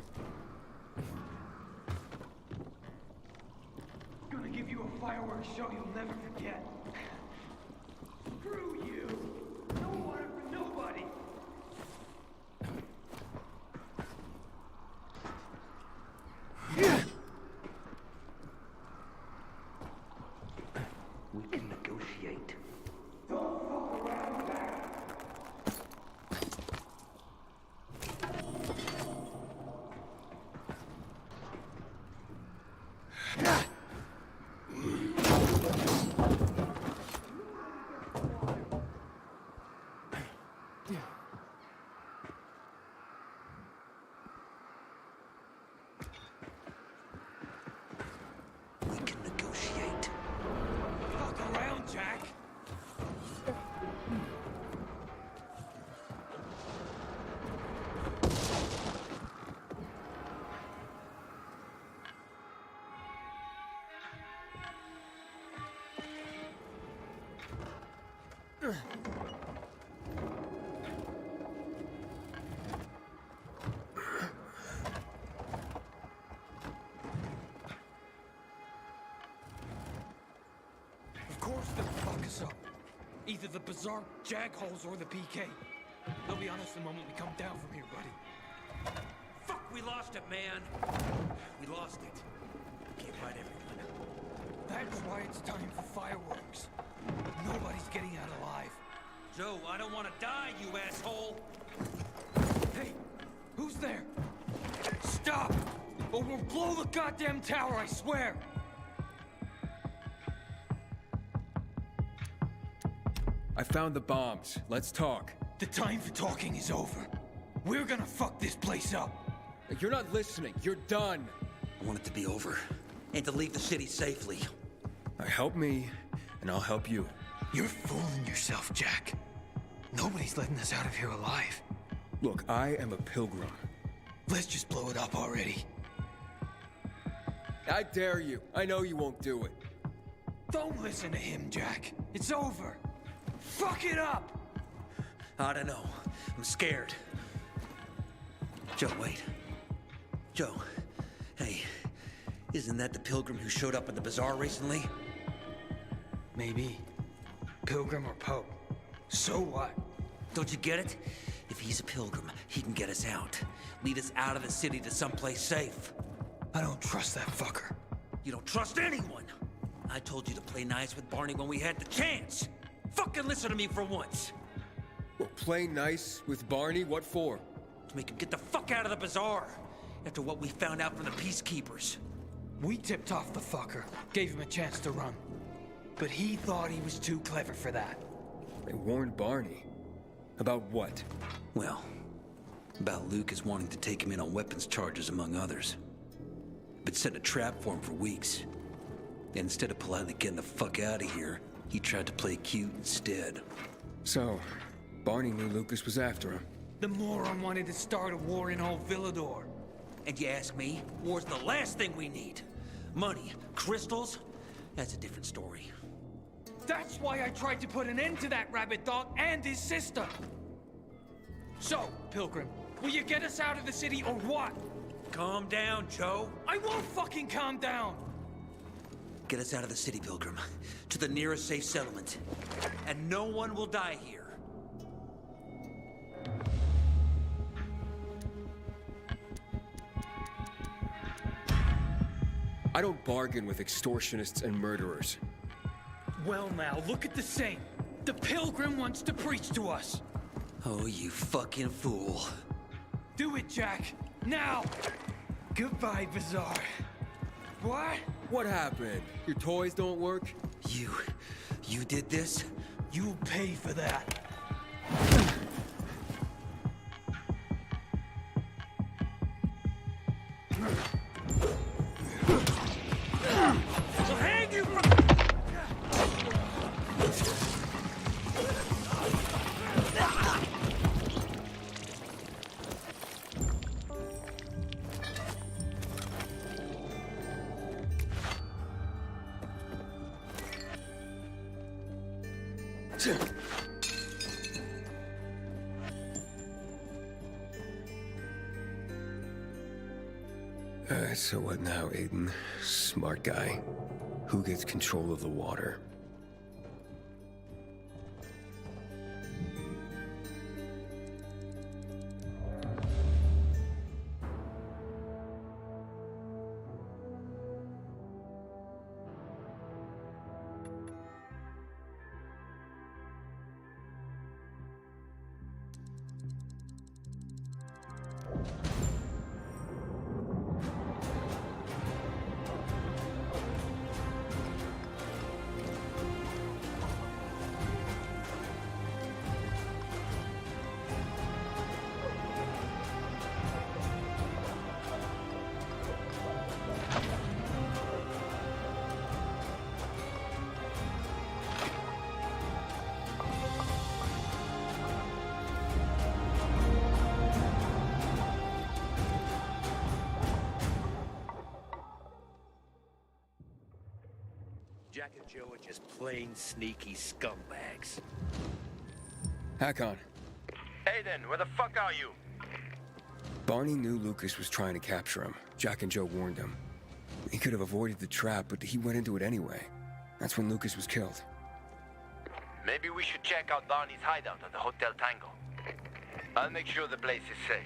Speaker 13: Gonna give you a fireworks show you'll never forget. Screw you. No water for nobody. We can negotiate. Don't fuck around, Jack. We can negotiate. Fuck around, Jack. Of course they'll fuck us up. Either the Bazaar Jagholes or the PK. They'll be on us the moment we come down from here, buddy.
Speaker 11: Fuck, we lost it, man. We lost it. Can't fight everyone.
Speaker 13: That's why it's time for fireworks. Nobody's getting out alive.
Speaker 11: Joe, I don't want to die, you asshole.
Speaker 13: Hey, who's there? Stop! Or we'll blow the goddamn tower, I swear!
Speaker 6: I found the bombs. Let's talk.
Speaker 13: The time for talking is over. We're gonna fuck this place up.
Speaker 6: You're not listening. You're done.
Speaker 11: I want it to be over. And to leave the city safely.
Speaker 6: Help me, and I'll help you.
Speaker 13: You're fooling yourself, Jack. Nobody's letting us out of here alive.
Speaker 6: Look, I am a pilgrim.
Speaker 13: Let's just blow it up already.
Speaker 6: I dare you. I know you won't do it.
Speaker 13: Don't listen to him, Jack. It's over. Fuck it up!
Speaker 11: I don't know. I'm scared. Joe, wait. Joe, hey, isn't that the pilgrim who showed up at the bazaar recently?
Speaker 13: Maybe. Pilgrim or Pope. So what?
Speaker 11: Don't you get it? If he's a pilgrim, he can get us out. Lead us out of the city to someplace safe.
Speaker 13: I don't trust that fucker.
Speaker 11: You don't trust anyone! I told you to play nice with Barney when we had the chance! Fucking listen to me for once!
Speaker 6: Well, play nice with Barney? What for?
Speaker 11: To make him get the fuck out of the bazaar! After what we found out from the peacekeepers.
Speaker 13: We tipped off the fucker, gave him a chance to run. But he thought he was too clever for that.
Speaker 6: They warned Barney. About what?
Speaker 11: Well, about Lucas wanting to take him in on weapons charges, among others. But set a trap for him for weeks. And instead of politely getting the fuck out of here, he tried to play cute instead.
Speaker 6: So, Barney knew Lucas was after him.
Speaker 13: The moron wanted to start a war in old Villador.
Speaker 11: And you ask me, war's the last thing we need. Money, crystals, that's a different story.
Speaker 13: That's why I tried to put an end to that rabbit dog and his sister. So, Pilgrim, will you get us out of the city or what?
Speaker 10: Calm down, Joe.
Speaker 13: I won't fucking calm down!
Speaker 10: Get us out of the city, Pilgrim. To the nearest safe settlement. And no one will die here.
Speaker 6: I don't bargain with extortionists and murderers.
Speaker 13: Well now, look at the saint. The pilgrim wants to preach to us.
Speaker 10: Oh, you fucking fool.
Speaker 13: Do it, Jack. Now! Goodbye, Bazaar. What?
Speaker 6: What happened? Your toys don't work?
Speaker 10: You did this?
Speaker 13: You'll pay for that.
Speaker 10: I'll hang you from...
Speaker 6: So what now, Aiden? Smart guy. Who gets control of the water?
Speaker 15: Jack and Joe are just plain sneaky scumbags.
Speaker 6: Hakon.
Speaker 4: Aiden, where the fuck are you?
Speaker 6: Barney knew Lucas was trying to capture him. Jack and Joe warned him. He could have avoided the trap, but he went into it anyway. That's when Lucas was killed.
Speaker 4: Maybe we should check out Barney's hideout at the Hotel Tango. I'll make sure the place is safe.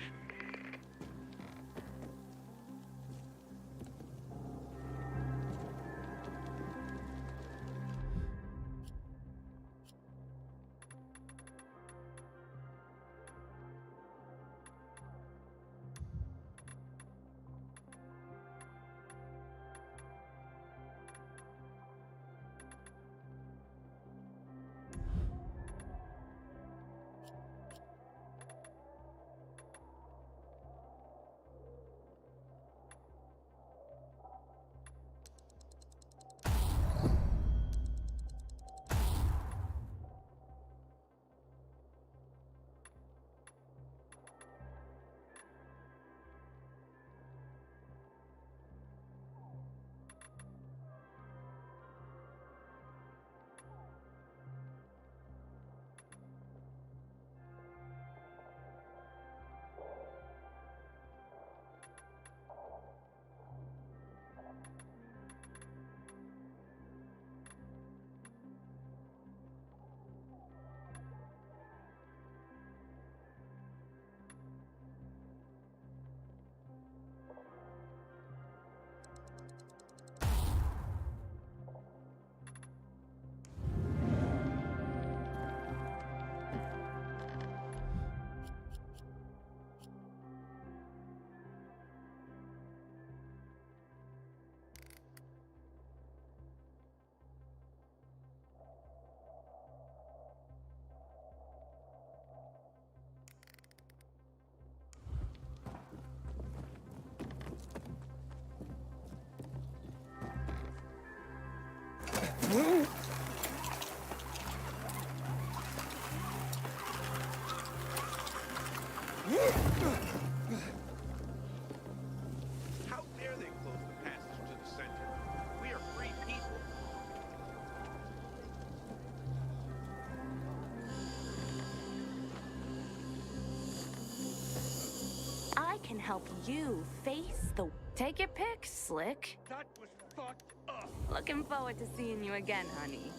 Speaker 14: How dare they close the passage to the center? We are free people.
Speaker 16: I can
Speaker 3: help you face the... Take your pick, Slick.
Speaker 15: That was fucked up.
Speaker 3: Looking forward to seeing you again, honey.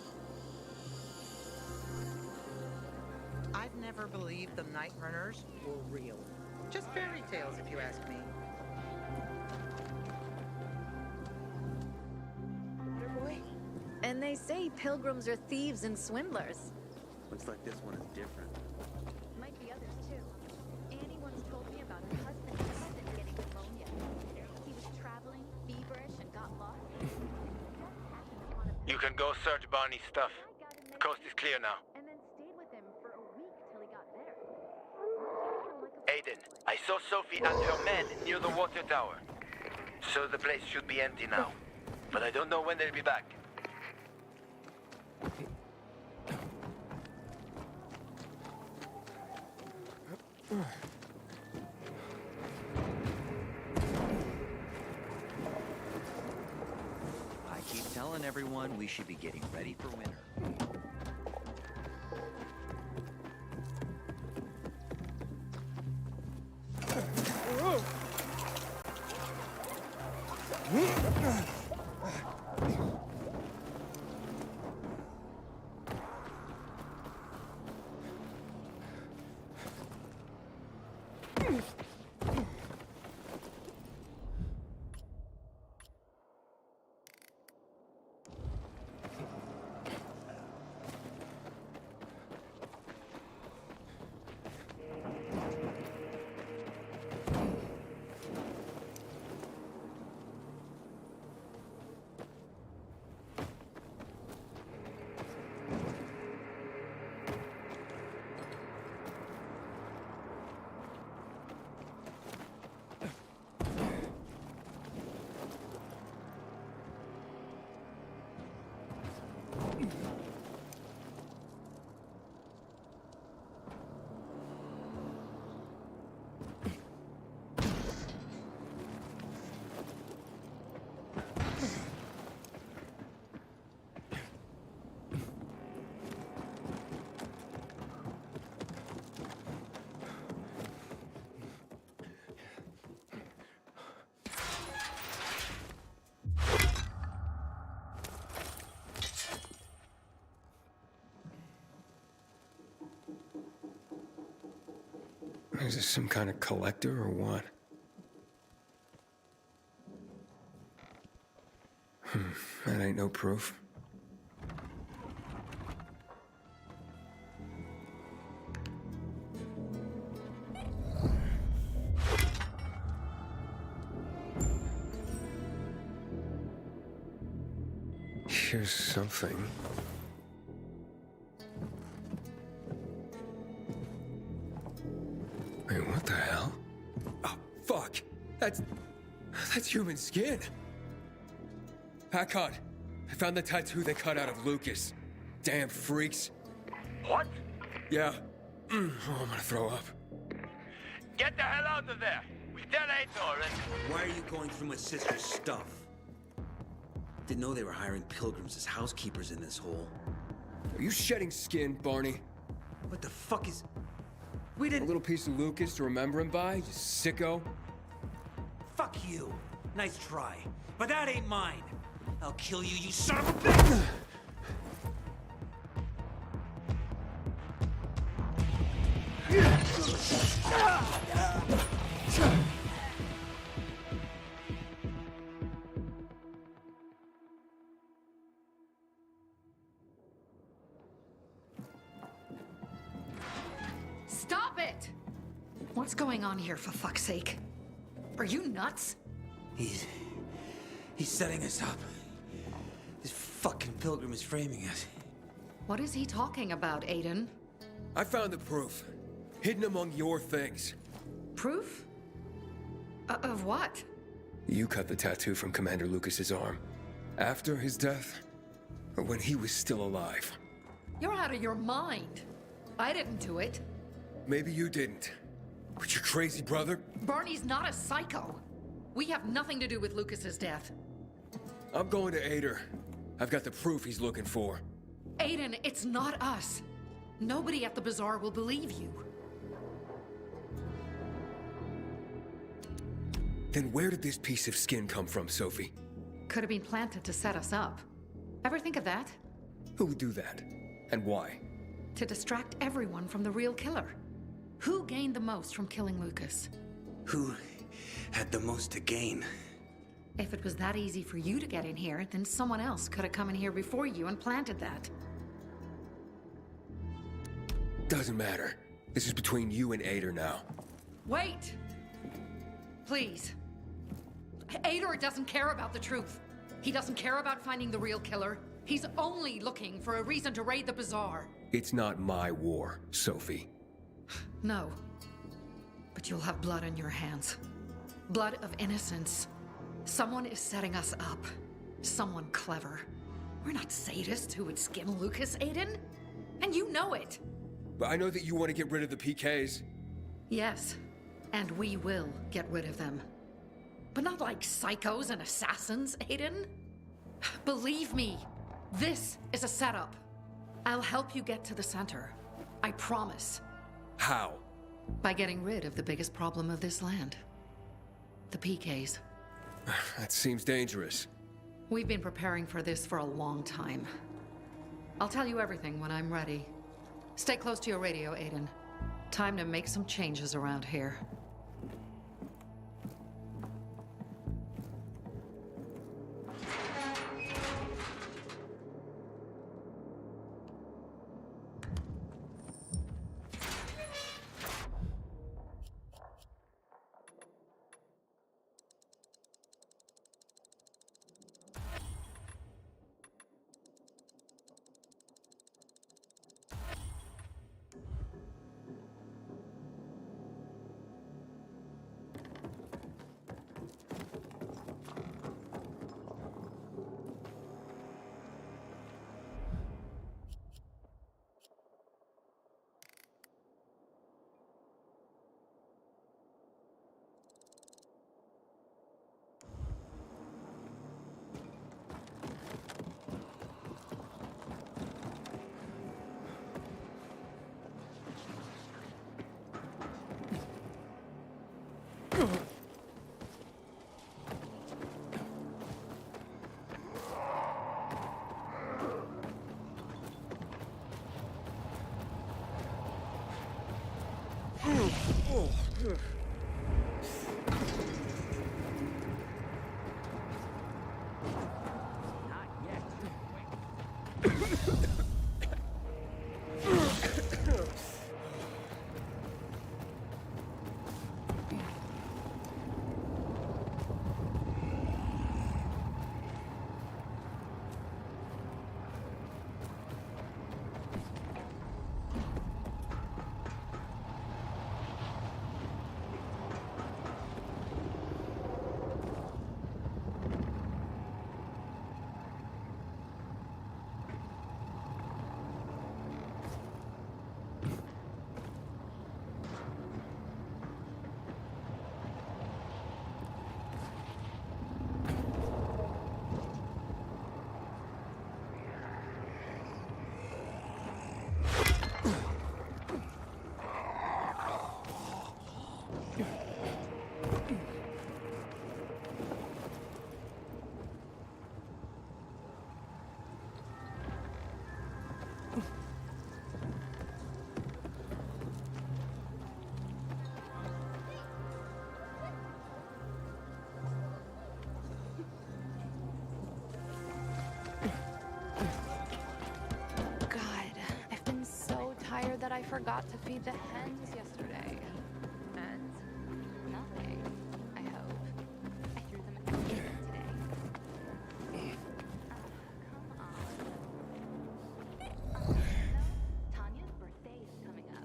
Speaker 1: I've never believed the Night Runners were real. Just fairy tales, if you ask me.
Speaker 3: Boy. And they say pilgrims are thieves and swindlers.
Speaker 8: Looks like this one is different.
Speaker 3: Might be others, too. Annie once told me about her husband getting pneumonia. He was traveling, feverish, and got lost.
Speaker 4: You can go search Barney's stuff. The coast is clear now.
Speaker 3: And then stayed with him for a week till he got there.
Speaker 4: Aiden, I saw Sophie and her men near the water tower. So the place should be empty now. But I don't know when they'll be back.
Speaker 16: I keep telling everyone we should be getting ready for winter.
Speaker 6: Is this some kind of collector or what? That ain't no proof. Here's something. Wait, what the hell? Oh, fuck! That's human skin! Hakon, I found the tattoo they cut out of Lucas. Damn freaks.
Speaker 4: What?
Speaker 6: Yeah. Oh, I'm gonna throw up.
Speaker 4: Get the hell out of there! We tell Aitor and...
Speaker 8: Why are you going through my sister's stuff? Didn't know they were hiring pilgrims as housekeepers in this hole.
Speaker 6: Are you shedding skin, Barney?
Speaker 8: What the fuck is... We didn't...
Speaker 6: A little piece of Lucas to remember him by, you sicko?
Speaker 8: Fuck you. Nice try. But that ain't mine. I'll kill you, you son of a bitch!
Speaker 5: Stop it! What's going on here, for fuck's sake? Are you nuts?
Speaker 8: He's setting us up. This fucking pilgrim is framing us.
Speaker 5: What is he talking about, Aiden?
Speaker 6: I found the proof. Hidden among your things.
Speaker 5: Proof? Of what?
Speaker 6: You cut the tattoo from Commander Lucas's arm. After his death? Or when he was still alive?
Speaker 5: You're out of your mind. I didn't do it.
Speaker 6: Maybe you didn't. But your crazy brother?
Speaker 5: Barney's not a psycho. We have nothing to do with Lucas's death.
Speaker 6: I'm going to Ader. I've got the proof he's looking for.
Speaker 5: Aiden, it's not us. Nobody at the bazaar will believe you.
Speaker 6: Then where did this piece of skin come from, Sophie?
Speaker 5: Could have been planted to set us up. Ever think of that?
Speaker 6: Who would do that? And why?
Speaker 5: To distract everyone from the real killer. Who gained the most from killing Lucas?
Speaker 11: Who had the most to gain?
Speaker 5: If it was that easy for you to get in here, then someone else could have come in here before you and planted that.
Speaker 6: Doesn't matter. This is between you and Ader now.
Speaker 5: Wait! Please. Ader doesn't care about the truth. He doesn't care about finding the real killer. He's only looking for a reason to raid the bazaar.
Speaker 6: It's not my war, Sophie.
Speaker 5: No. But you'll have blood on your hands. Blood of innocence. Someone is setting us up. Someone clever. We're not sadists who would skin Lucas, Aiden. And you know it.
Speaker 6: But I know that you want to get rid of the PKs.
Speaker 5: Yes. And we will get rid of them. But not like psychos and assassins, Aiden. Believe me, this is a setup. I'll help you get to the center. I promise.
Speaker 6: How?
Speaker 5: By getting rid of the biggest problem of this land. The PKs.
Speaker 6: That seems dangerous.
Speaker 5: We've been preparing for this for a long time. I'll tell you everything when I'm ready. Stay close to your radio, Aiden. Time to make some changes around here.
Speaker 17: That I forgot to feed the hens yesterday. And nothing, I hope. I threw them at the today. Come on. Tanya's birthday is coming up.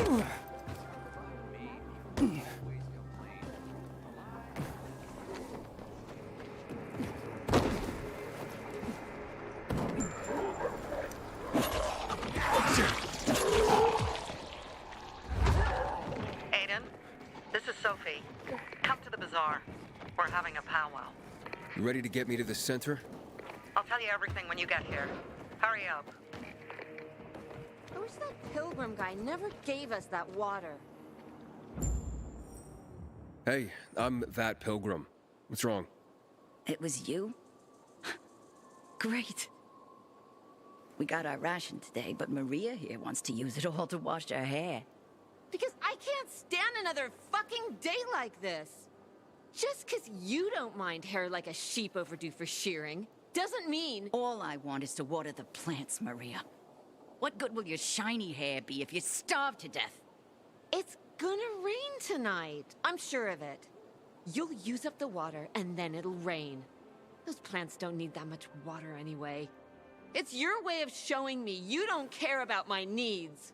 Speaker 7: Aiden, this is Sophie. Come to the bazaar. We're having a powwow.
Speaker 6: You ready to get me to the center?
Speaker 7: I'll tell you everything when you get here. Hurry up.
Speaker 3: I wish that pilgrim guy never gave us that water.
Speaker 6: Hey, I'm that pilgrim. What's wrong?
Speaker 18: It was you? Great. We got our ration today, but Maria here wants to use it all to wash her hair.
Speaker 3: Because I can't stand another fucking day like this. Just 'cause you don't mind hair like a sheep overdue for shearing, doesn't mean...
Speaker 18: All I want is to water the plants, Maria. What good will your shiny hair be if you starve to death?
Speaker 3: It's gonna rain tonight. I'm sure of it. You'll use up the water, and then it'll rain. Those plants don't need that much water anyway. It's your way of showing me you don't care about my needs.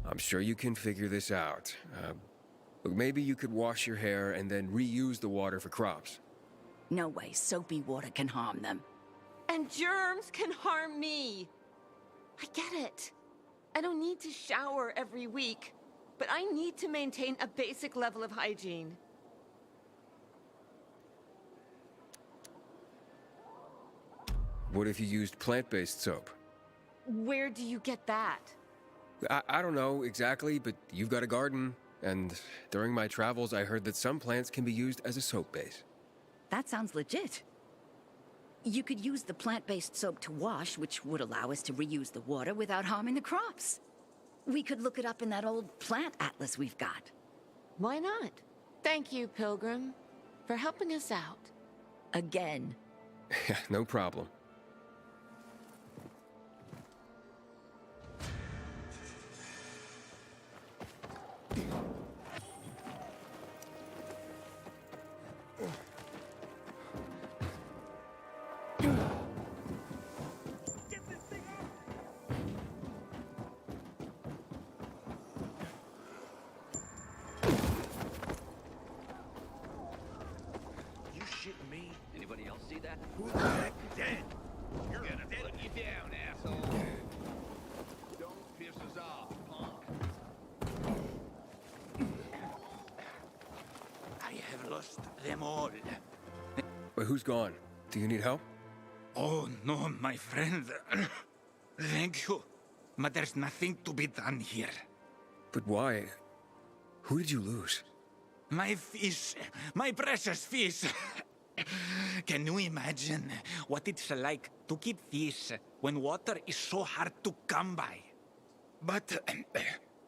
Speaker 6: I'm sure you can figure this out. Look, maybe you could wash your hair and then reuse the water for crops.
Speaker 18: No way soapy water can harm them.
Speaker 3: And germs can harm me. I get it. I don't need to shower every week, but I need to maintain a basic level of hygiene.
Speaker 6: What if you used plant-based soap?
Speaker 3: Where do you get that?
Speaker 6: I don't know exactly, but you've got a garden. And during my travels, I heard that some plants can be used as a soap base.
Speaker 18: That sounds legit. You could use the plant-based soap to wash, which would allow us to reuse the water without harming the crops. We could look it up in that old plant atlas we've got.
Speaker 3: Why not? Thank you, Pilgrim, for helping us out.
Speaker 18: Again.
Speaker 6: No problem.
Speaker 16: Anybody else see that?
Speaker 15: Who the heck dead? You're gonna put you down, asshole. Don't piss us off, punk.
Speaker 12: I have lost them all.
Speaker 6: Wait, who's gone? Do you need help?
Speaker 12: Oh, no, my friend. Thank you. But there's nothing to be done here.
Speaker 6: But why? Who did you lose?
Speaker 12: My fish. My precious fish. Can you imagine what it's like to keep fish when water is so hard to come by? But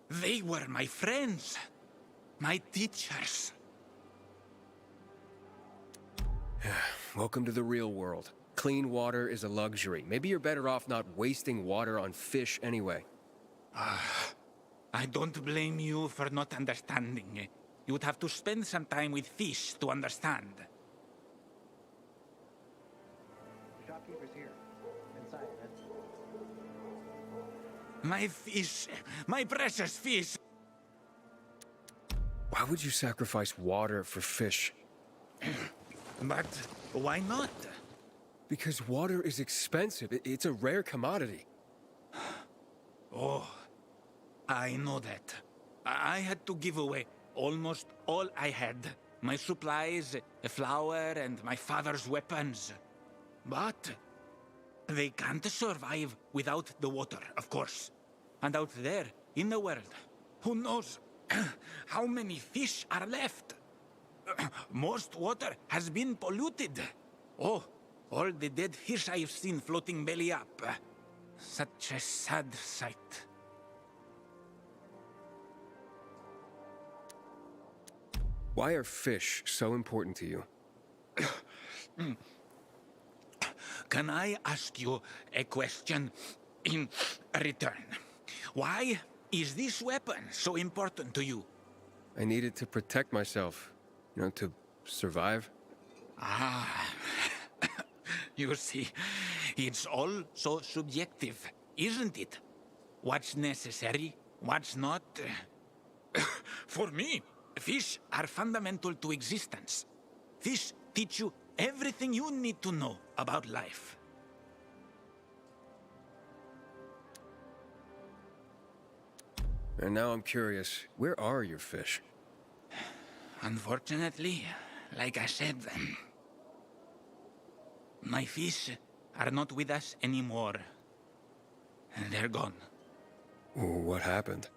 Speaker 12: they were my friends, my teachers.
Speaker 6: Welcome to the real world. Clean water is a luxury. Maybe you're better off not wasting water on fish anyway.
Speaker 12: I don't blame you for not understanding. You would have to spend some time with fish to understand.
Speaker 19: Shopkeeper's here. Inside,
Speaker 12: My fish, my precious fish.
Speaker 6: Why would you sacrifice water for fish?
Speaker 12: But why not?
Speaker 6: Because water is expensive. It's a rare commodity.
Speaker 12: Oh, I know that. I had to give away almost all I had. My supplies, a flour, and my father's weapons. But they can't survive without the water, of course. And out there, in the world, who knows how many fish are left? Most water has been polluted. Oh, all the dead fish I've seen floating belly up. Such a sad sight.
Speaker 6: Why are fish so important to you?
Speaker 12: Can I ask you a question in return? Why is this weapon so important to you?
Speaker 6: I need it to protect myself. You know, to survive.
Speaker 12: Ah. You see, it's all so subjective, isn't it? What's necessary, what's not. For me, fish are fundamental to existence. Fish teach you everything you need to know about life.
Speaker 6: And now I'm curious, where are your fish?
Speaker 12: Unfortunately, like I said, my fish are not with us anymore. They're gone.
Speaker 6: What happened?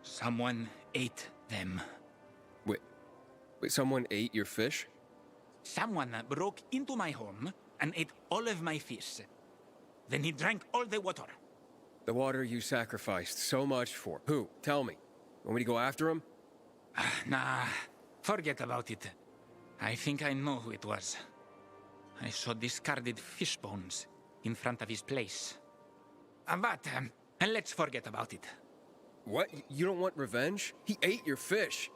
Speaker 12: Someone ate them.
Speaker 6: Wait, someone ate your fish?
Speaker 12: Someone broke into my home and ate all of my fish. Then he drank all the water.
Speaker 6: The water you sacrificed so much for. Who? Tell me. Want me to go after him?
Speaker 12: Nah, forget about it. I think I know who it was. I saw discarded fish bones in front of his place. But let's forget about it.
Speaker 6: What? You don't want revenge? He ate your fish.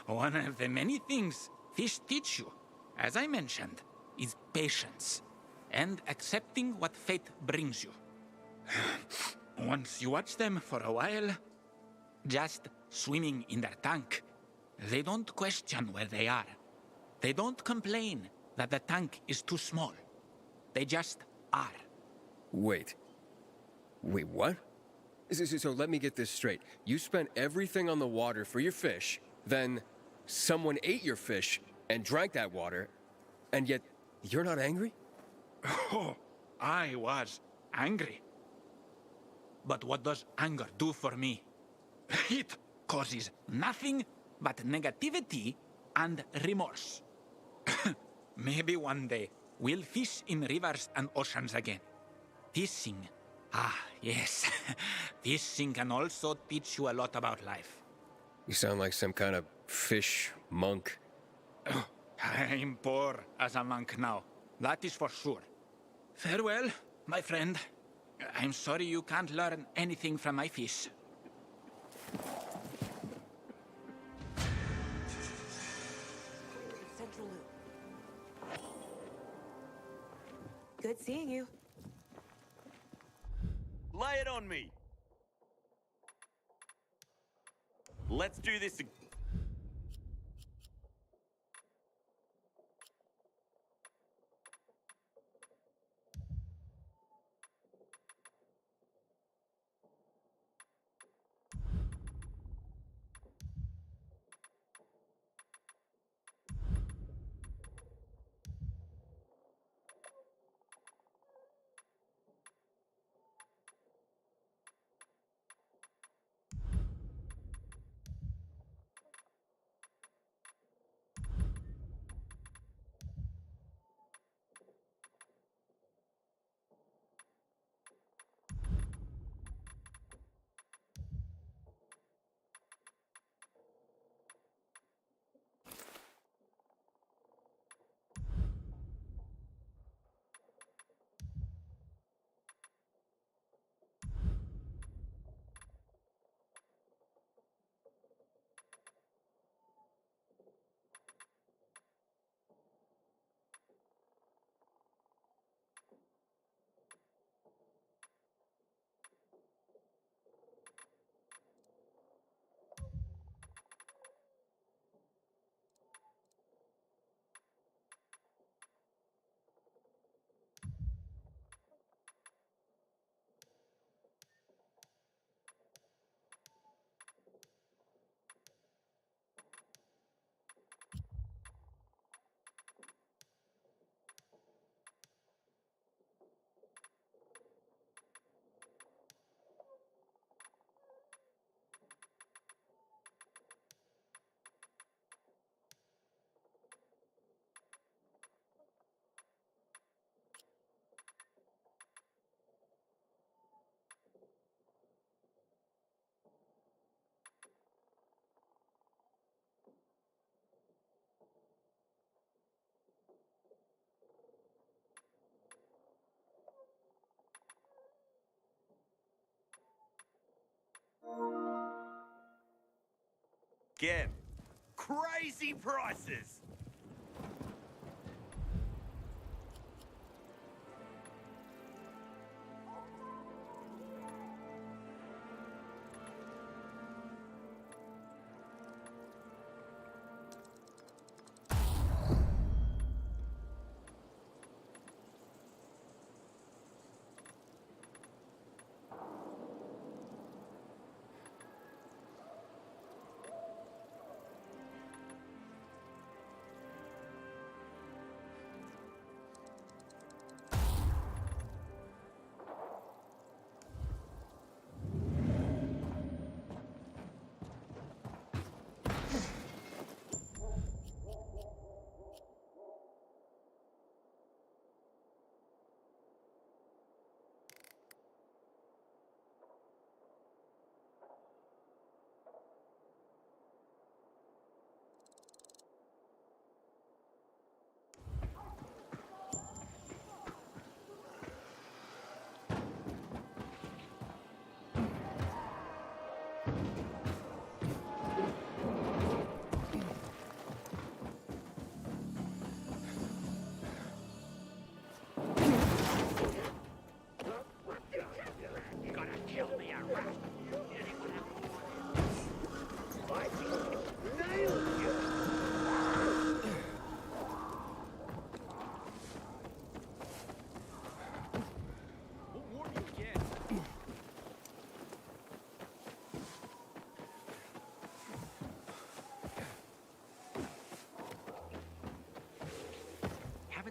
Speaker 12: One of the many things fish teach you, as I mentioned, is patience and accepting what fate brings you. Once you watch them for a while, just swimming in their tank, they don't question where they are. They don't complain that the tank is too small. They just are.
Speaker 6: Wait, what? So let me get this straight. You spent everything on the water for your fish, then someone ate your fish and drank that water, and yet you're not angry?
Speaker 12: Oh, I was angry. But what does anger do for me? It causes nothing but negativity and remorse. Maybe one day we'll fish in rivers and oceans again. Fishing. Ah, yes. Fishing can also teach you a lot about life.
Speaker 6: You sound like some kind of fish monk.
Speaker 12: I'm poor as a monk now. That is for sure. Farewell, my friend. I'm sorry you can't learn anything from my fish.
Speaker 20: Central Loop. Good seeing you.
Speaker 21: Lay it on me. Let's do this again. Again. Crazy prices!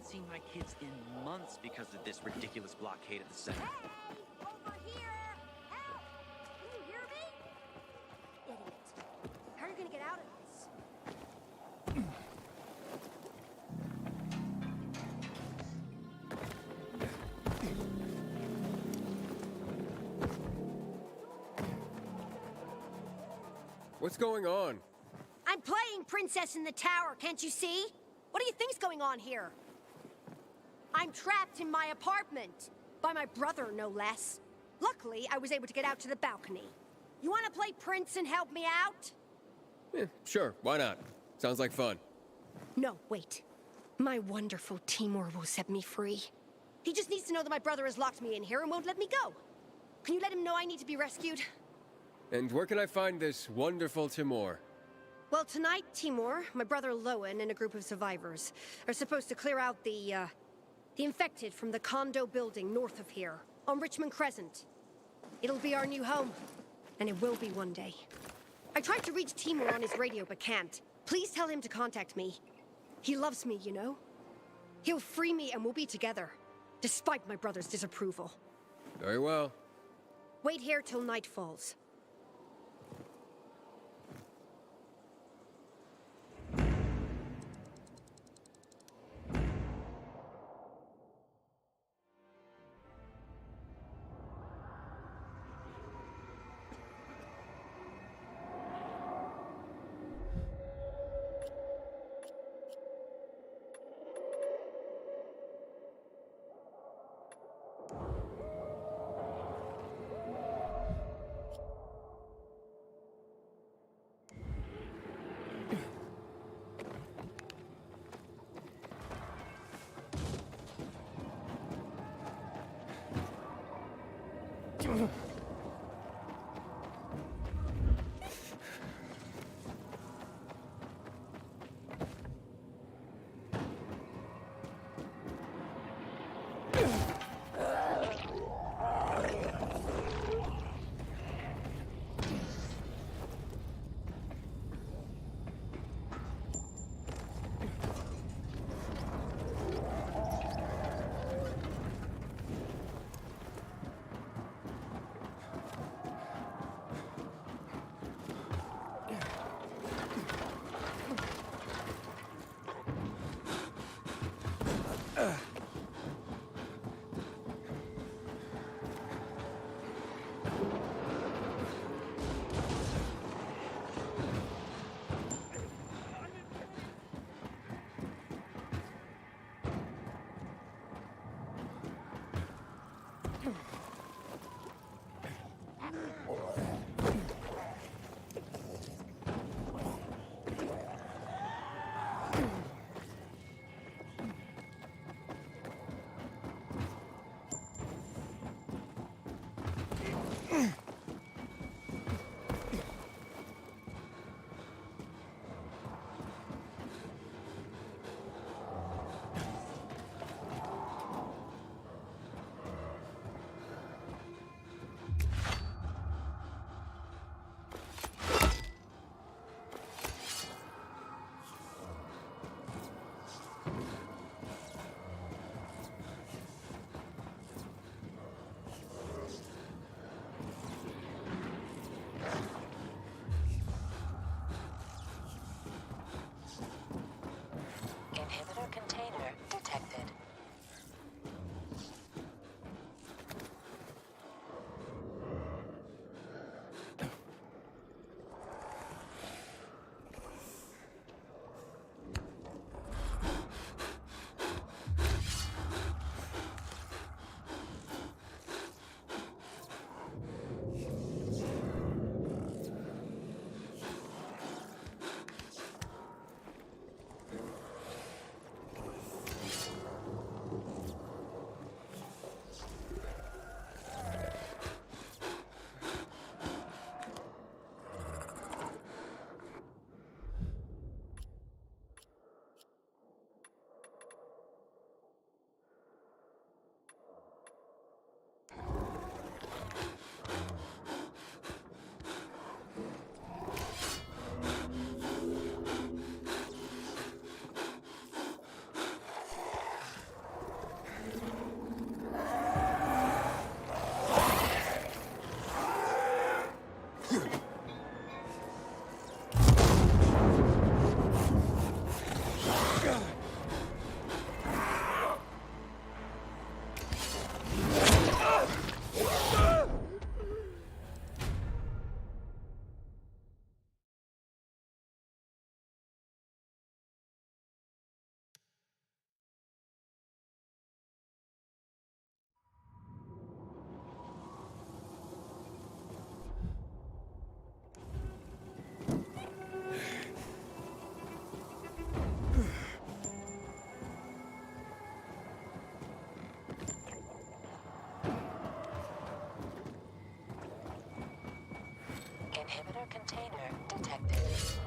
Speaker 16: seen my kids in months because of this ridiculous blockade of the center.
Speaker 2: Over here! Help! Can you hear me? Idiot. How are you gonna get out of this?
Speaker 6: What's going on?
Speaker 2: I'm playing Princess in the Tower, can't you see? What do you think's going on here? I'm trapped in my apartment. By my brother, no less. Luckily, I was able to get out to the balcony. You want to play Prince and help me out?
Speaker 6: Sure, why not? Sounds like fun.
Speaker 2: No, wait. My wonderful Timur will set me free. He just needs to know that my brother has locked me in here and won't let me go. Can you let him know I need to be rescued?
Speaker 6: And where can I find this wonderful Timur?
Speaker 2: Well, tonight, Timur, my brother Lowen, and a group of survivors are supposed to clear out the infected from the condo building north of here, on Richmond Crescent. It'll be our new home, and it will be one day. I tried to reach Timur on his radio, but can't. Please tell him to contact me. He loves me, you know? He'll free me and we'll be together, despite my brother's disapproval.
Speaker 6: Very well.
Speaker 2: Wait here till night falls.
Speaker 9: container detected.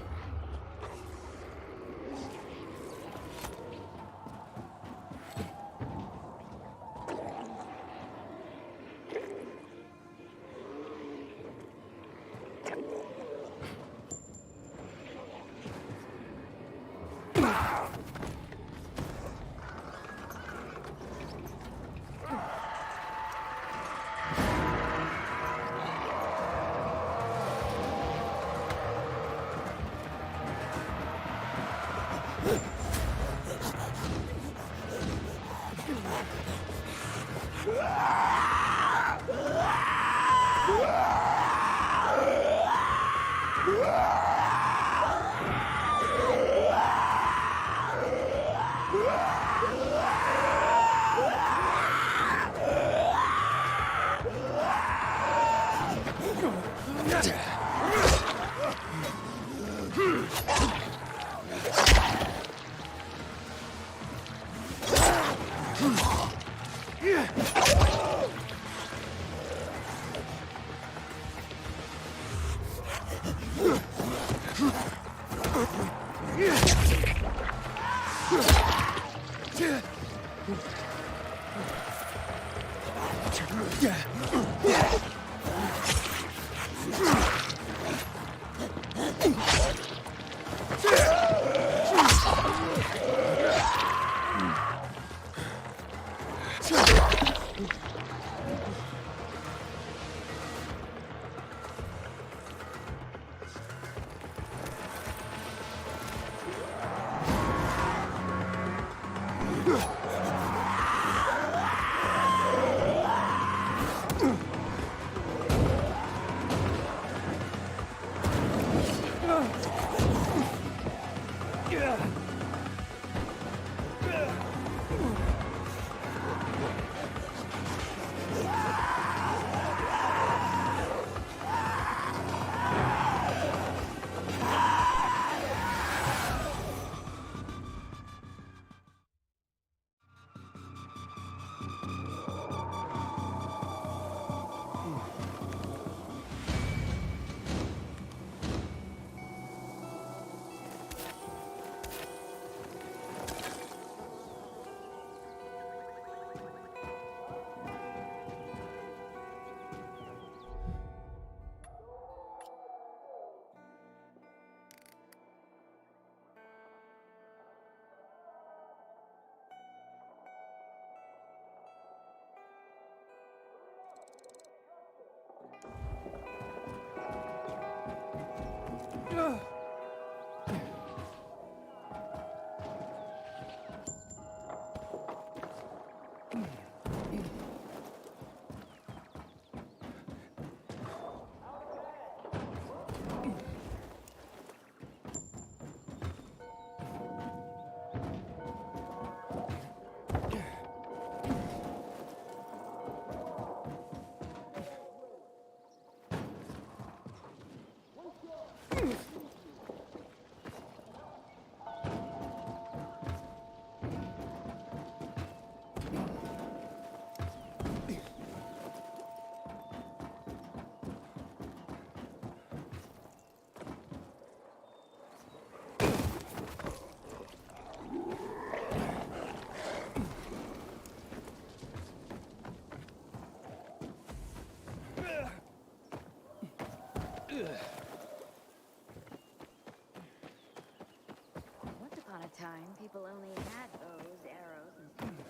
Speaker 22: Once upon a time, people only had bows, arrows, and spears,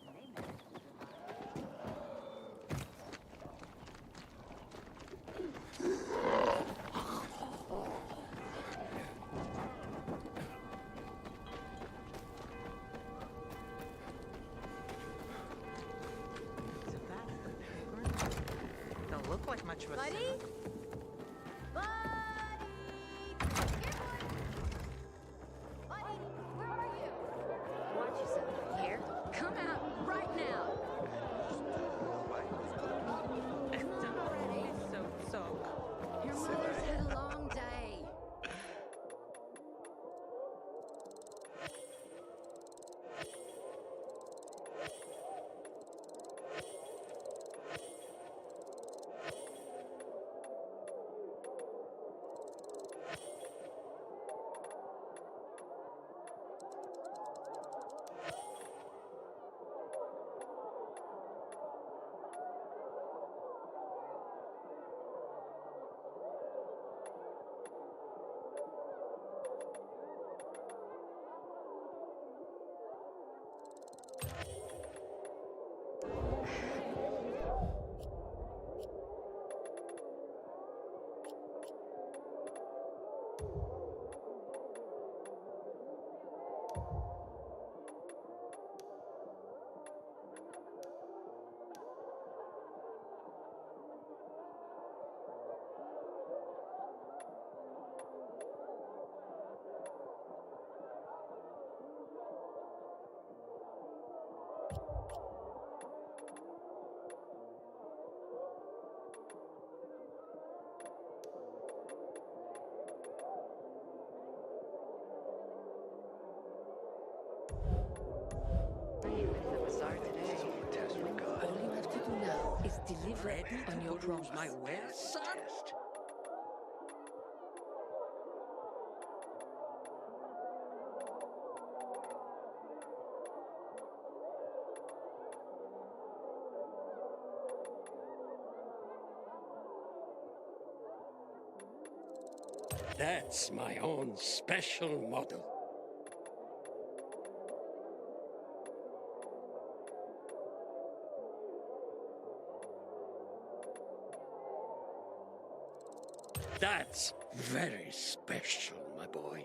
Speaker 22: and they managed to
Speaker 1: So that's the pilgrim? Don't look like much of a
Speaker 2: Buddy?
Speaker 1: sinner.
Speaker 22: watch yourself. Here, come out right now. Your mother's had a long day.
Speaker 5: All you have to do now is deliver on your promise.
Speaker 11: My wares, son?
Speaker 9: That's my own special model. That's very special, my boy.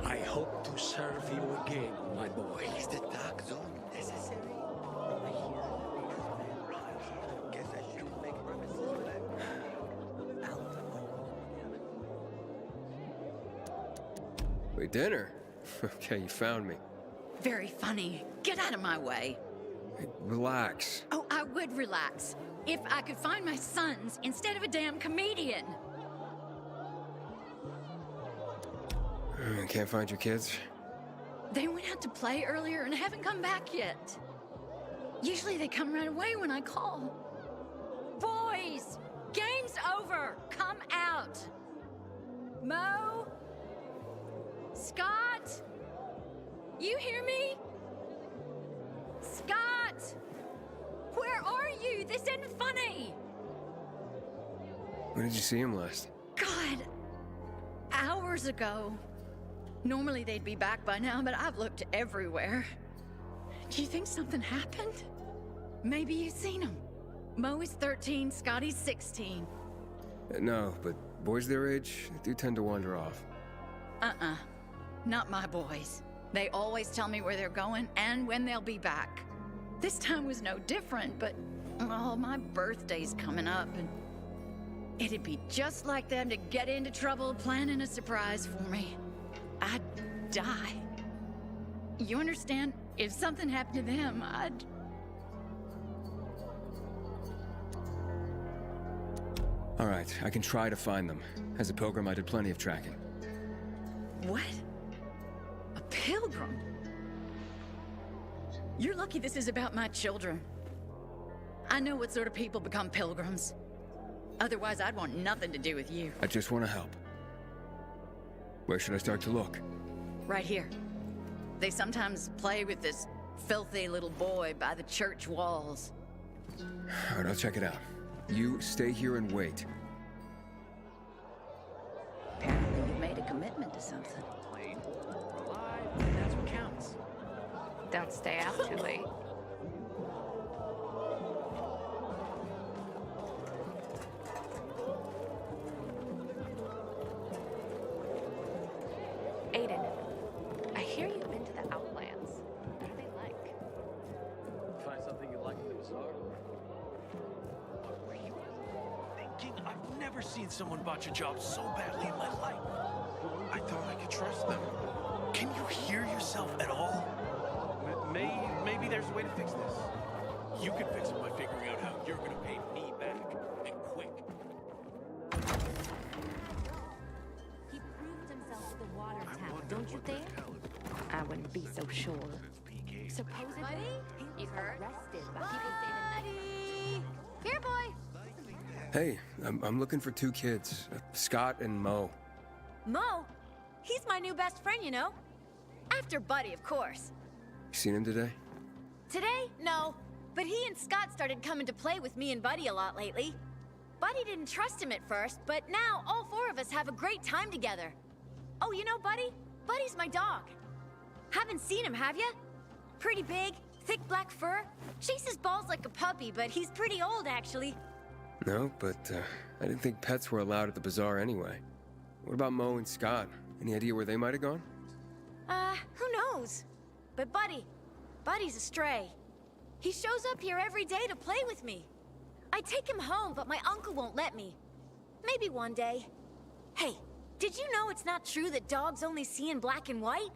Speaker 9: I hope to serve you again, my boy.
Speaker 15: Is the dark zone necessary? Over here, guess I shouldn't make promises when I'm out
Speaker 6: Wait, dinner? Okay, you found me.
Speaker 18: Very funny. Get out of my way.
Speaker 6: Hey, relax.
Speaker 18: Oh, I would relax if I could find my sons instead of a damn comedian.
Speaker 6: Can't find your kids?
Speaker 18: They went out to play earlier and haven't come back yet. Usually they come right away when I call. Boys, game's over. Come out. Mo? Scott? You hear me? Scott! Where are you? This isn't funny.
Speaker 6: When did you see him last?
Speaker 18: God, hours ago. Normally they'd be back by now, but I've looked everywhere. Do you think something happened? Maybe you've seen him. Mo is 13, Scotty's 16.
Speaker 6: No, but boys their age do tend to wander off.
Speaker 18: Not my boys. They always tell me where they're going and when they'll be back. This time was no different, but, oh, my birthday's coming up, and it'd be just like them to get into trouble planning a surprise for me. I'd die. You understand? If something happened to them, I'd...
Speaker 6: All right, I can try to find them. As a pilgrim, I did plenty of tracking.
Speaker 18: What? A pilgrim? You're lucky this is about my children. I know what sort of people become pilgrims. Otherwise, I'd want nothing to do with you.
Speaker 6: I just want to help. Where should I start to look?
Speaker 18: Right here. They sometimes play with this filthy little boy by the church walls.
Speaker 6: All right, I'll check it out. You stay here and wait.
Speaker 18: Apparently you made a commitment to something.
Speaker 16: We're alive, and that's what counts.
Speaker 17: Don't stay out too late. Aiden, I hear you've been to the Outlands. What are they like?
Speaker 15: Find something you like in the bazaar? What were you thinking? I've never seen someone botch a job so badly in my life. I thought I could trust them. Can you hear yourself at all? Maybe there's a way to fix this. You can fix it by figuring out how you're gonna pay me back, and quick.
Speaker 22: He proved himself with the water tower, don't you think?
Speaker 17: I wouldn't be so sure.
Speaker 22: Supposedly,
Speaker 18: You heard?
Speaker 22: arrested by people saying the
Speaker 18: Here, boy!
Speaker 6: Hey, I'm looking for two kids, Scott and Mo.
Speaker 18: Mo? He's my new best friend, you know? After Buddy, of course.
Speaker 6: You seen him today?
Speaker 18: Today? No. But he and Scott started coming to play with me and Buddy a lot lately. Buddy didn't trust him at first, but now all four of us have a great time together. Oh, you know Buddy? Buddy's my dog. Haven't seen him, have you? Pretty big, thick black fur. Chases balls like a puppy, but he's pretty old, actually.
Speaker 6: No, but I didn't think pets were allowed at the bazaar anyway. What about Mo and Scott? Any idea where they might have gone?
Speaker 18: Who knows? But Buddy's a stray. He shows up here every day to play with me. I take him home, but my uncle won't let me. Maybe one day. Hey,
Speaker 22: Did you know it's not true that dogs only see in black and white?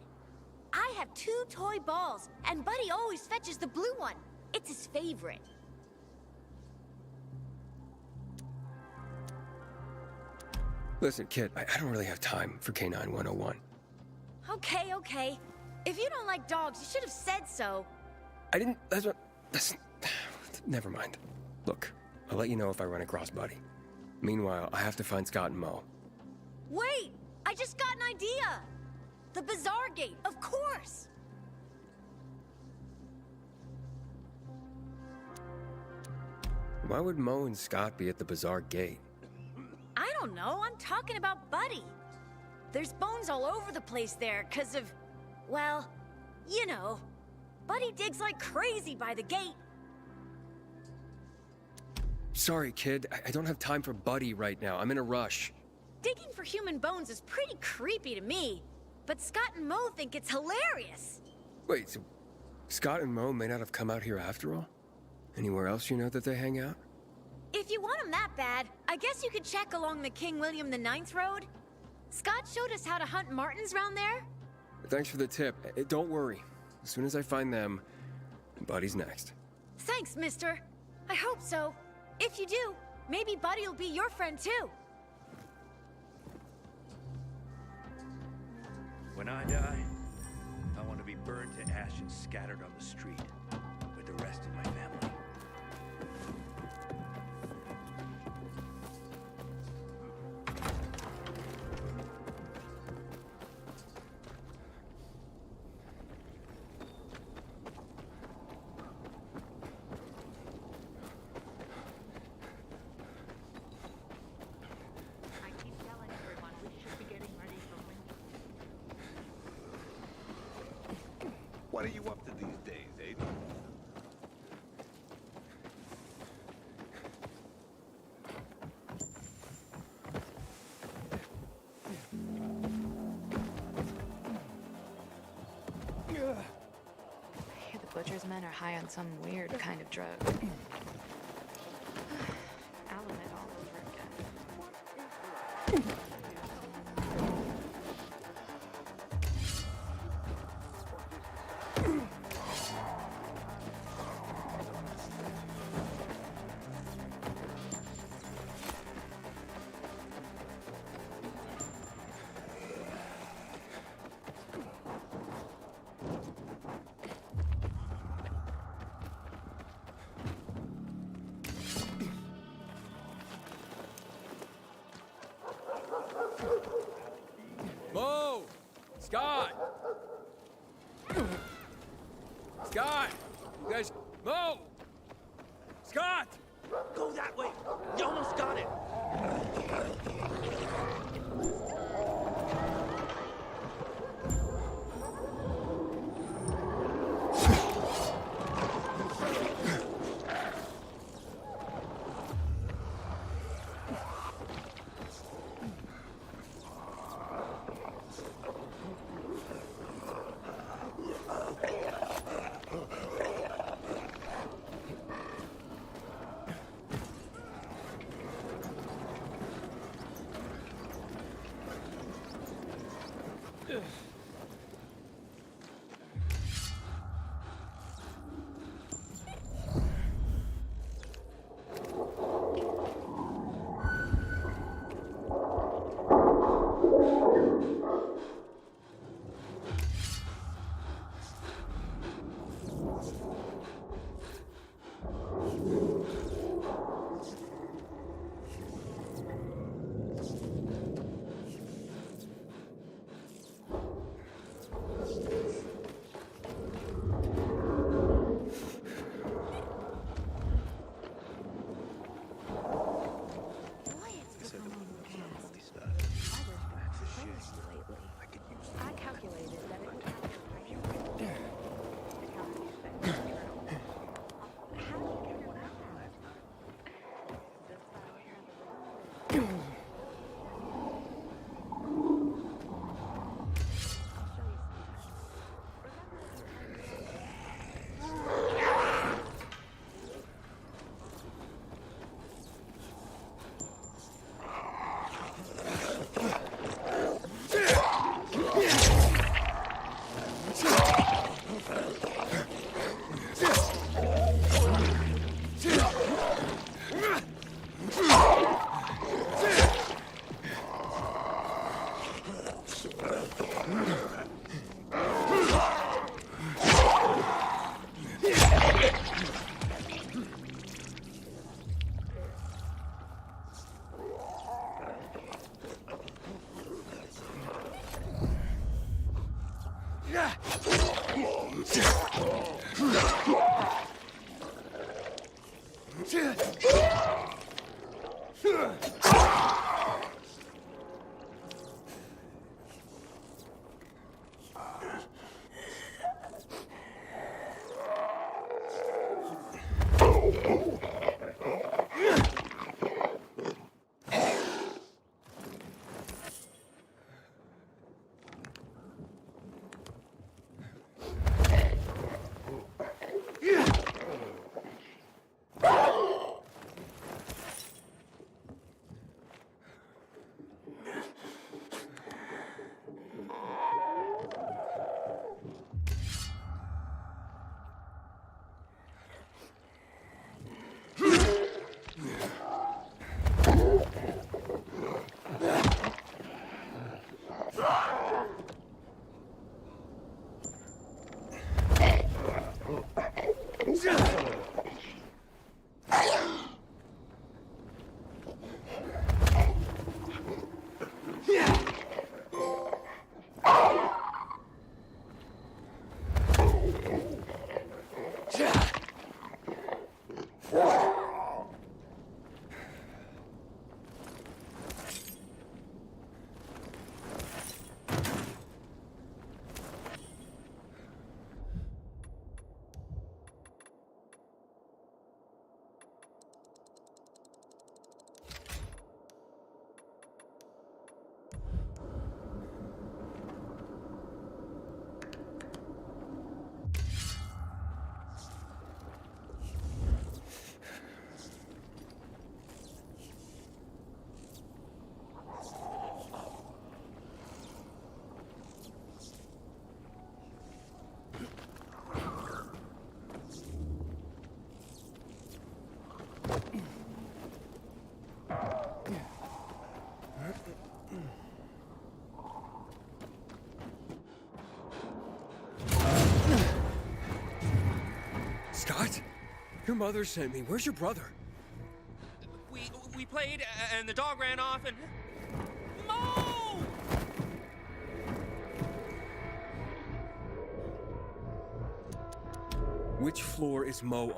Speaker 22: I have 2 toy balls, and Buddy always fetches the blue one. It's his favorite.
Speaker 6: Listen, kid, I don't really have time for K9 101.
Speaker 22: Okay, okay. If you don't like dogs, you should have said so.
Speaker 6: I didn't. That's. Never mind. Look, I'll let you know if I run across Buddy. Meanwhile, I have to find Scott and Mo.
Speaker 22: Wait! I just got an idea! The Bazaar Gate, of course!
Speaker 6: Why would Mo and Scott be at the Bazaar Gate?
Speaker 22: I don't know, I'm talking about Buddy. There's bones all over the place there, 'cause of, well, you know. Buddy digs like crazy by the gate.
Speaker 6: Sorry, kid. I don't have time for Buddy right now. I'm in a rush.
Speaker 22: Digging for human bones is pretty creepy to me, but Scott and Mo think it's hilarious.
Speaker 6: Wait, so Scott and Mo may not have come out here after all? Anywhere else you know that they hang out?
Speaker 22: If you want them that bad, I guess you could check along the King William IX road. Scott showed us how to hunt martins round there.
Speaker 6: Thanks for the tip. Don't worry. As soon as I find them, Buddy's next.
Speaker 22: Thanks, mister. I hope so. If you do, maybe Buddy will be your friend too.
Speaker 10: When I die, I want to be burned to ash and scattered on the street with the rest of my family.
Speaker 9: What are you up to these days, Aiden?
Speaker 17: I hear the butcher's men are high on some weird kind of drug. Element all over again.
Speaker 6: Mo! Scott! Scott! You guys... Mo! Scott!
Speaker 11: Go that way! You almost got it!
Speaker 6: Your mother sent me. Where's your brother?
Speaker 13: We played, and the dog ran off, and... Mo!
Speaker 6: Which floor is Mo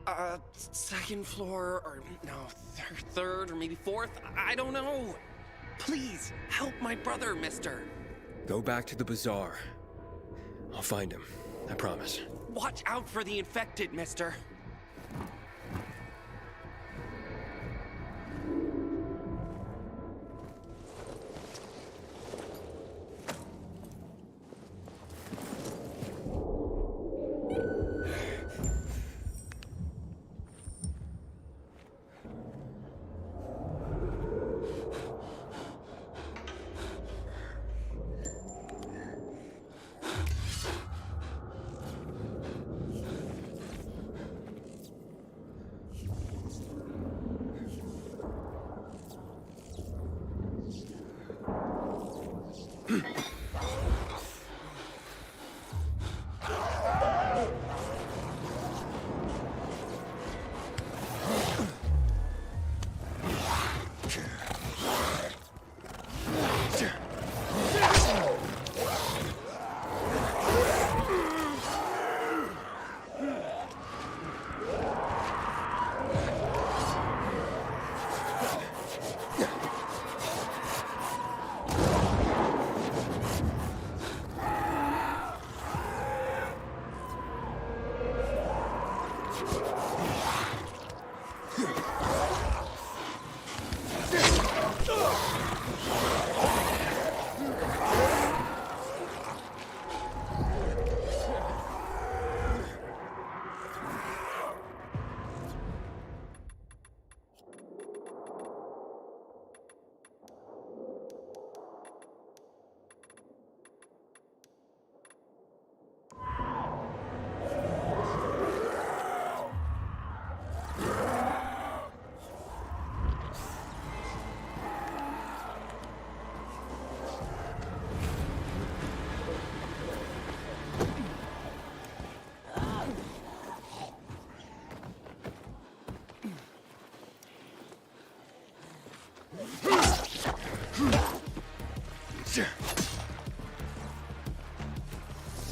Speaker 6: on?
Speaker 13: Second floor, or no, third, or maybe fourth? I don't know. Please, help my brother, mister.
Speaker 6: Go back to the bazaar. I'll find him. I promise.
Speaker 13: Watch out for the infected, mister.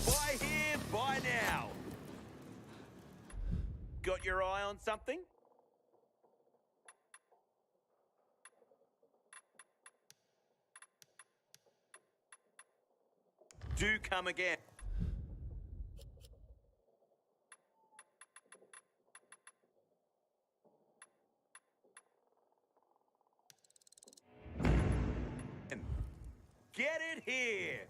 Speaker 21: Buy here, buy now. Got your eye on something? Do come again. Get it here.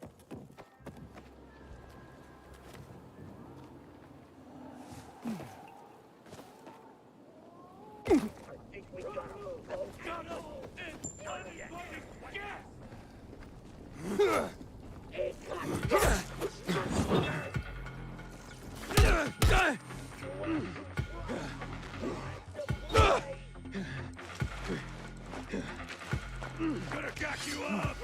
Speaker 10: Gonna cock you up!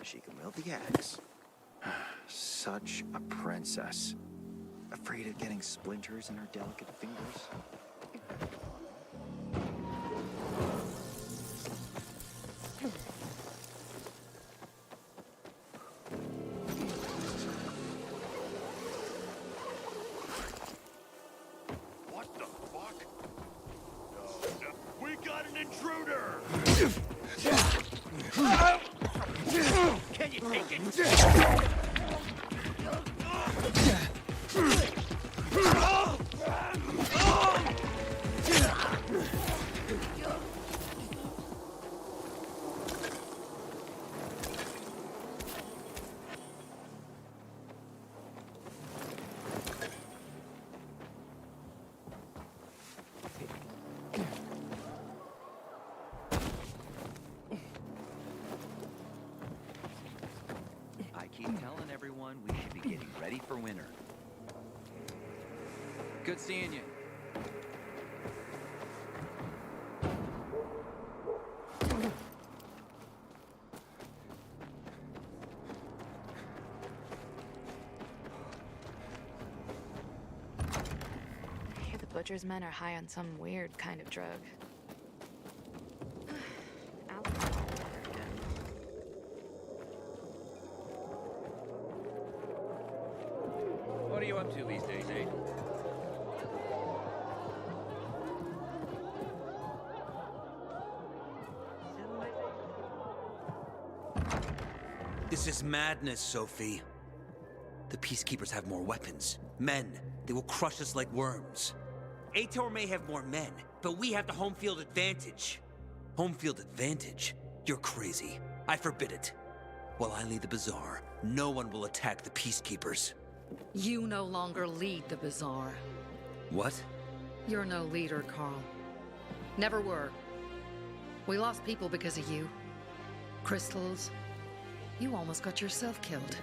Speaker 16: She can wield the axe. Such a princess. Afraid of getting splinters in her delicate fingers.
Speaker 21: Can you take it?
Speaker 16: I keep telling everyone we should be getting ready for winter. Good seeing you.
Speaker 17: I hear the butcher's men are high on some weird kind of drug.
Speaker 10: What are you up to these days, eh?
Speaker 8: This is madness, Sophie. The Peacekeepers have more weapons. Men. They will crush us like worms. Ator may have more men, but we have the home field advantage. Home field advantage? You're crazy. I forbid it. While I lead the bazaar, no one will attack the Peacekeepers.
Speaker 5: You no longer lead the bazaar.
Speaker 8: What?
Speaker 5: You're no leader, Carl. Never were. We lost people because of you. Crystals. You almost got yourself killed.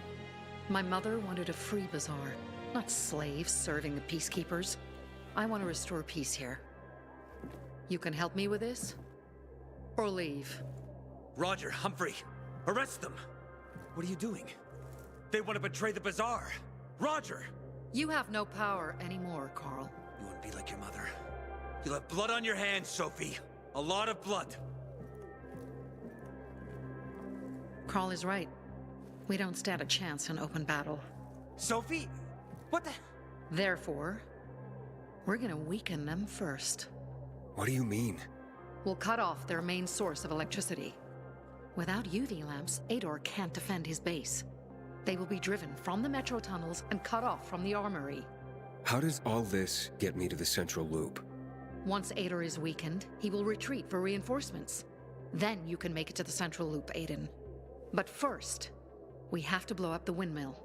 Speaker 5: My mother wanted a free bazaar, not slaves serving the Peacekeepers. I want to restore peace here. You can help me with this? Or leave?
Speaker 8: Roger, Humphrey, arrest them! What are you doing? They want to betray the bazaar! Roger!
Speaker 5: You have no power anymore, Carl.
Speaker 8: You want to be like your mother? You'll have blood on your hands, Sophie. A lot of blood.
Speaker 5: Carl is right. We don't stand a chance in open battle.
Speaker 8: Sophie? What the?
Speaker 5: Therefore, we're gonna weaken them first.
Speaker 6: What do you mean?
Speaker 5: We'll cut off their main source of electricity. Without UV lamps, Ador can't defend his base. They will be driven from the metro tunnels and cut off from the armory.
Speaker 6: How does all this get me to the central loop?
Speaker 5: Once Ador is weakened, he will retreat for reinforcements. Then you can make it to the central loop, Aiden. But first, we have to blow up the windmill.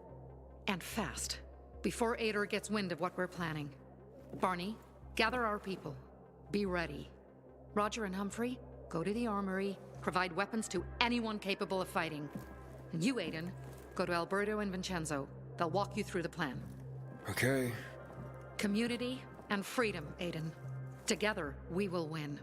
Speaker 5: And fast, before Ador gets wind of what we're planning. Barney, gather our people. Be ready. Roger and Humphrey, go to the armory, provide weapons to anyone capable of fighting. And you, Aiden, go to Alberto and Vincenzo. They'll walk you through the plan.
Speaker 6: Okay.
Speaker 5: Community and freedom, Aiden. Together, we will win.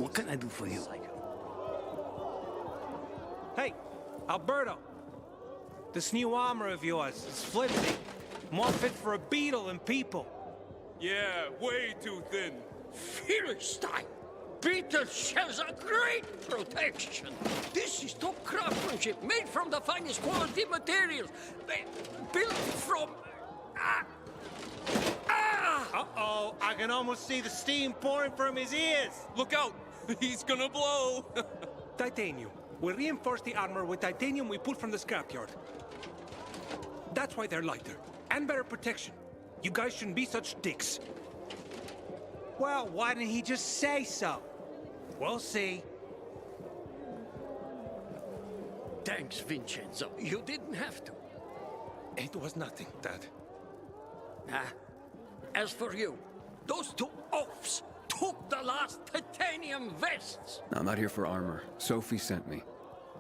Speaker 10: What can I do for you?
Speaker 12: Hey, Alberto. This new armor of yours is flimsy. More fit for a beetle than people.
Speaker 4: Yeah, way too thin.
Speaker 14: Philistine! Beetle shells are great protection. This is top craftsmanship, made from the finest quality materials. Built from...
Speaker 12: Uh-oh, I can almost see the steam pouring from his ears.
Speaker 4: Look out, he's gonna blow.
Speaker 12: Titanium. We reinforce the armor with titanium we pulled from the scrapyard. That's why they're lighter, and better protection. You guys shouldn't be such dicks. Well, why didn't he just say so? We'll see.
Speaker 14: Thanks, Vincenzo. You didn't have to.
Speaker 12: It was nothing, Dad.
Speaker 14: As for you, those two oafs took the last titanium vests.
Speaker 6: No, I'm not here for armor. Sophie sent me.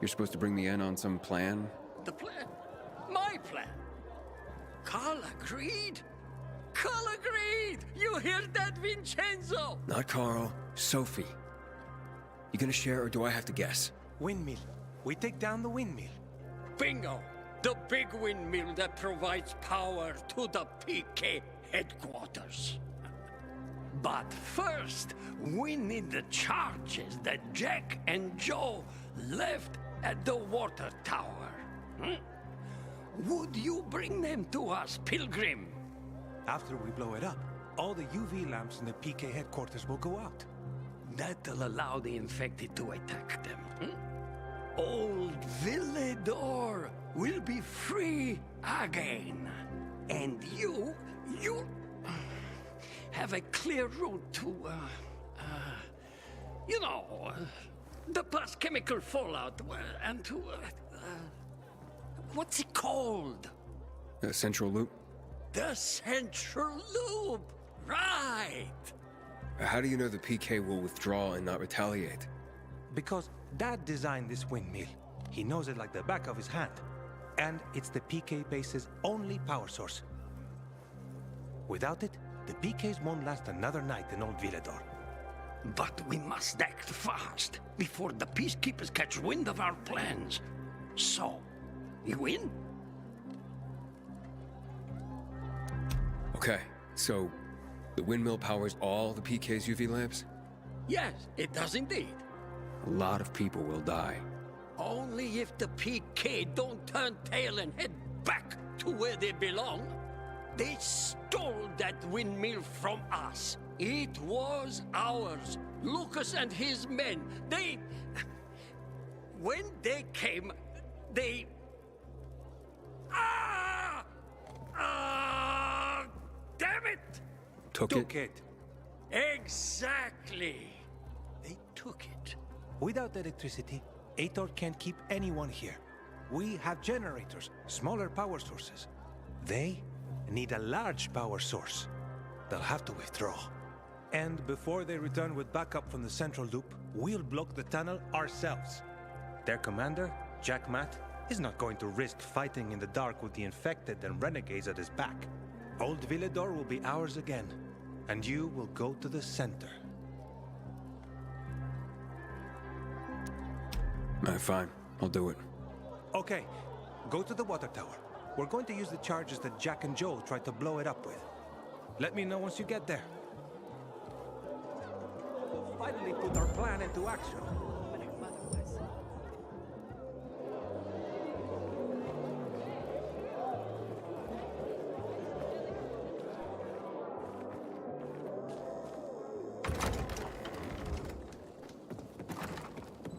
Speaker 6: You're supposed to bring me in on some plan?
Speaker 14: The plan? My plan? Carl agreed? Carl agreed! You hear that, Vincenzo?
Speaker 6: Not Carl. Sophie. You gonna share or do I have to guess?
Speaker 12: Windmill. We take down the windmill.
Speaker 14: Bingo! The big windmill that provides power to the PK headquarters. But first, we need the charges that Jack and Joe left at the water tower. Would you bring them to us, Pilgrim?
Speaker 12: After we blow it up, all the UV lamps in the PK headquarters will go out.
Speaker 14: That'll allow the infected to attack them. Old Villedor will be free again. And you have a clear route to, the past chemical fallout and to, what's it called?
Speaker 6: The central loop?
Speaker 14: The Central Loop! Right!
Speaker 6: How do you know the PK will withdraw and not retaliate?
Speaker 12: Because Dad designed this windmill. He knows it like the back of his hand. And it's the PK base's only power source. Without it, the PKs won't last another night in Old Villedor.
Speaker 14: But we must act fast before the peacekeepers catch wind of our plans. So, you in?
Speaker 6: Okay, so the windmill powers all the PK's UV lamps?
Speaker 14: Yes, it does indeed.
Speaker 6: A lot of people will die.
Speaker 14: Only if the PK don't turn tail and head back to where they belong. They stole that windmill from us. It was ours. Lucas and his men, when they came, they... damn it!
Speaker 6: Took it?
Speaker 14: Exactly. They took it.
Speaker 12: Without electricity, Ator can't keep anyone here. We have generators, smaller power sources. They need a large power source. They'll have to withdraw. And before they return with backup from the central loop, we'll block the tunnel ourselves. Their commander, Jack Matt, is not going to risk fighting in the dark with the infected and renegades at his back. Old Villedor will be ours again, and you will go to the center.
Speaker 6: Fine. I'll do it.
Speaker 12: Okay, go to the water tower. We're going to use the charges that Jack and Joe tried to blow it up with. Let me know once you get there. We'll finally put our plan into action.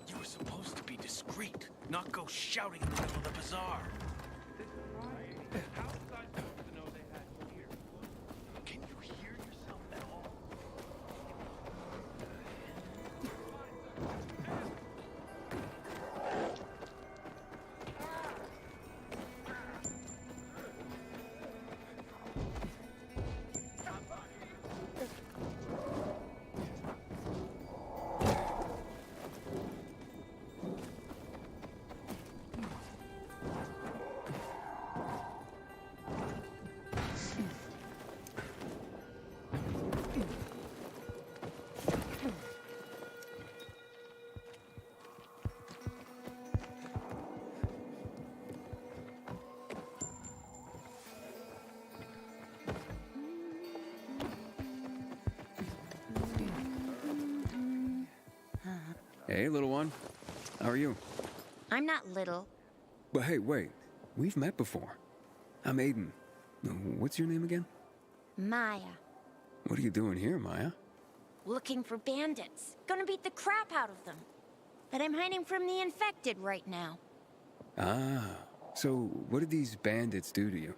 Speaker 15: You were supposed to be discreet, not go shouting in the middle of the bazaar. Can you hear yourself at all?
Speaker 6: Hey, little one. How are you?
Speaker 22: I'm not little.
Speaker 6: But hey, wait. We've met before. I'm Aiden. What's your name again?
Speaker 22: Maya.
Speaker 6: What are you doing here, Maya?
Speaker 22: Looking for bandits. Gonna beat the crap out of them. But I'm hiding from the infected right now.
Speaker 6: Ah, so what did these bandits do to you?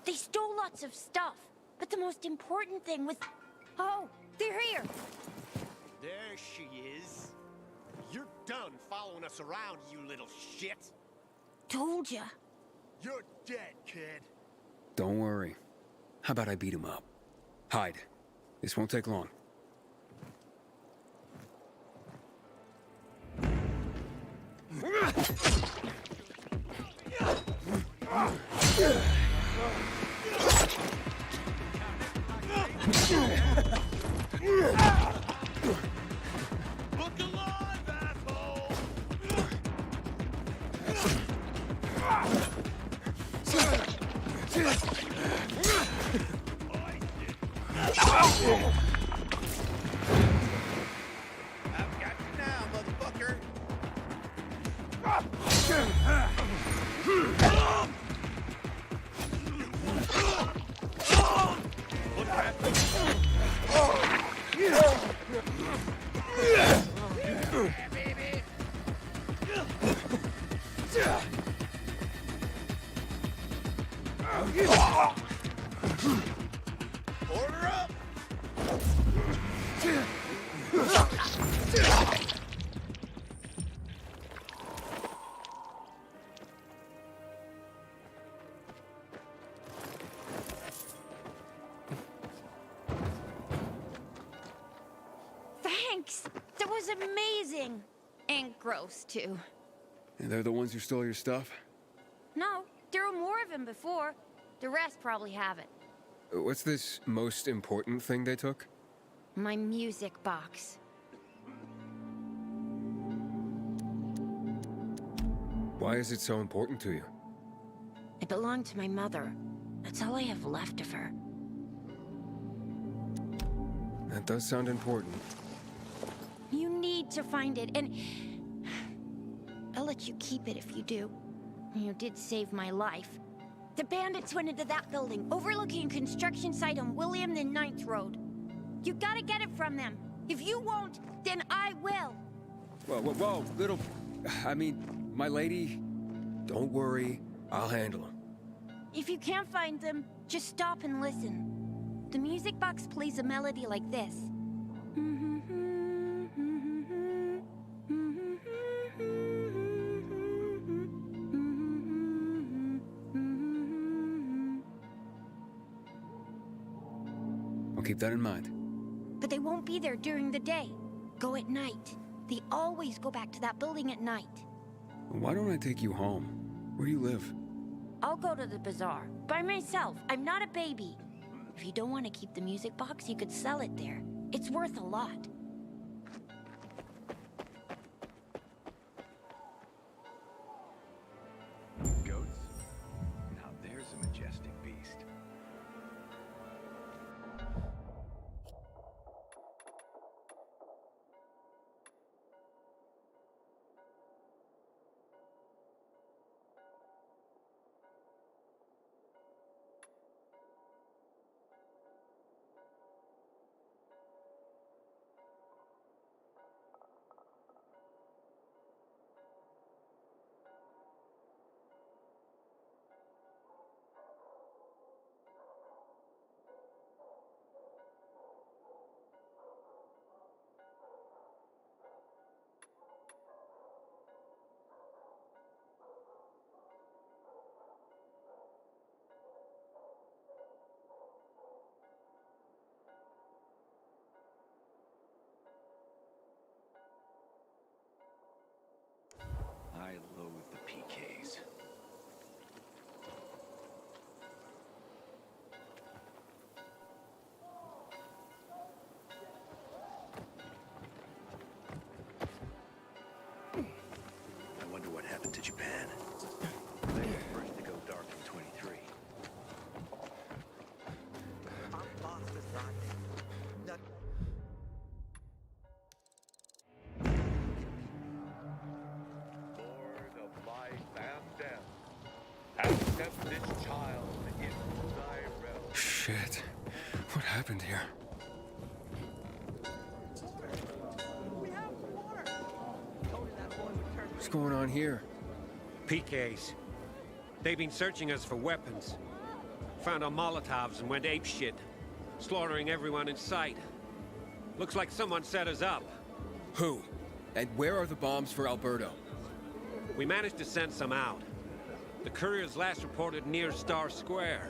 Speaker 22: They stole lots of stuff. But the most important thing was... Oh, they're here!
Speaker 3: There she is. You're done following us around, you little shit.
Speaker 22: Told ya.
Speaker 3: You're dead, kid.
Speaker 6: Don't worry. How about I beat him up? Hide. This won't take long.
Speaker 3: Look alive, asshole! I've got you now, motherfucker. What happened? Order up!
Speaker 22: Thanks! That was amazing! And gross, too.
Speaker 6: And they're the ones who stole your stuff?
Speaker 22: No, there were more of them before. The rest probably haven't.
Speaker 6: What's this most important thing they took?
Speaker 22: My music box.
Speaker 6: Why is it so important to you?
Speaker 22: It belonged to my mother. That's all I have left of her.
Speaker 6: That does sound important.
Speaker 22: You need to find it, and... I'll let you keep it if you do. You did save my life. The bandits went into that building, overlooking a construction site on William and 9th Road. You gotta get it from them. If you won't, then I will.
Speaker 6: Whoa, little... I mean, my lady, don't worry. I'll handle them.
Speaker 22: If you can't find them, just stop and listen. The music box plays a melody like this.
Speaker 6: I'll keep that in mind.
Speaker 22: But they won't be there during the day. Go at night. They always go back to that building at night.
Speaker 6: Why don't I take you home? Where do you live?
Speaker 22: I'll go to the bazaar. By myself. I'm not a baby. If you don't want to keep the music box, you could sell it there. It's worth a lot.
Speaker 10: Goats? Now there's a majestic beast. Accept this child into thy realm.
Speaker 6: Shit. What happened here? What's going on here?
Speaker 3: PKs. They've been searching us for weapons. Found our Molotovs and went apeshit, slaughtering everyone in sight. Looks like someone set us up.
Speaker 6: Who? And where are the bombs for Alberto?
Speaker 3: We managed to send some out. The couriers last reported near Star Square.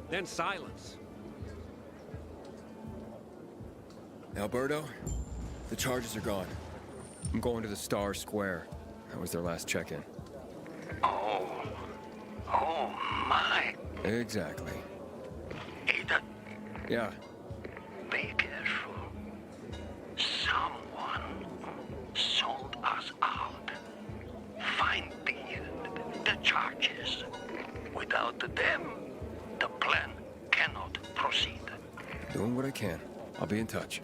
Speaker 3: Then silence.
Speaker 6: Alberto, the charges are gone. I'm going to the Star Square. That was their last check-in.
Speaker 14: Oh my.
Speaker 6: Exactly.
Speaker 14: Ada,
Speaker 6: Yeah.
Speaker 14: be careful. Someone sold us out. Find the charges. Without them, the plan cannot proceed.
Speaker 6: Doing what I can. I'll be in touch.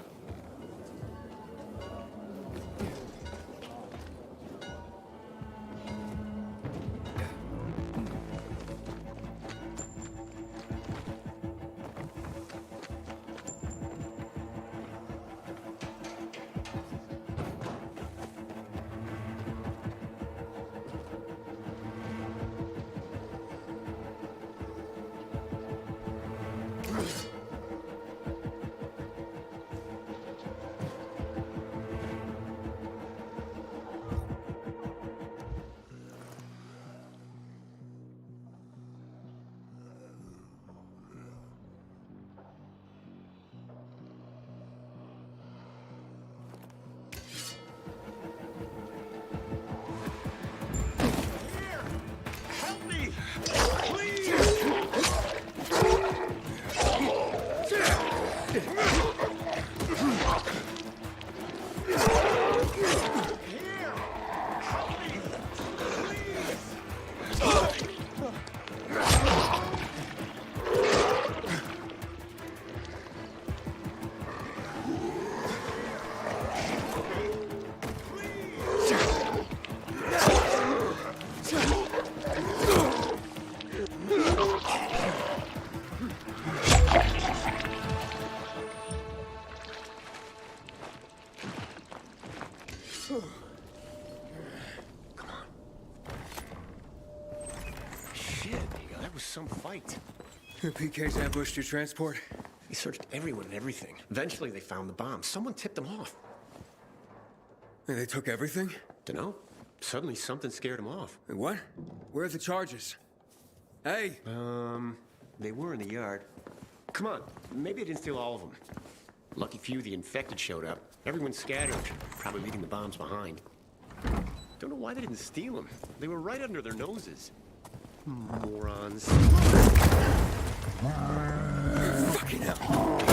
Speaker 3: Some fight.
Speaker 6: The PKs ambushed your transport?
Speaker 3: They searched everyone and everything. Eventually, they found the bomb. Someone tipped them off.
Speaker 6: They took everything?
Speaker 3: Dunno. Suddenly, something scared them off.
Speaker 6: What? Where are the charges? Hey!
Speaker 3: They were in the yard. Come on. Maybe they didn't steal all of them. Lucky few of the infected showed up. Everyone scattered, probably leaving the bombs behind. Don't know why they didn't steal them. They were right under their noses. Morons.
Speaker 6: Fucking hell.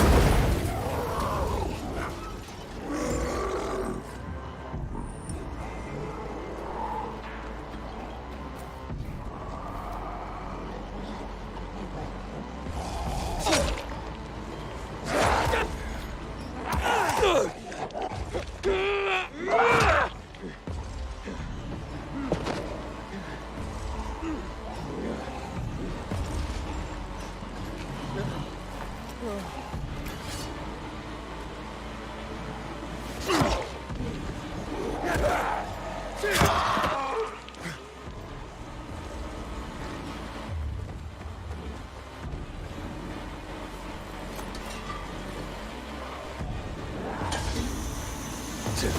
Speaker 14: That's it.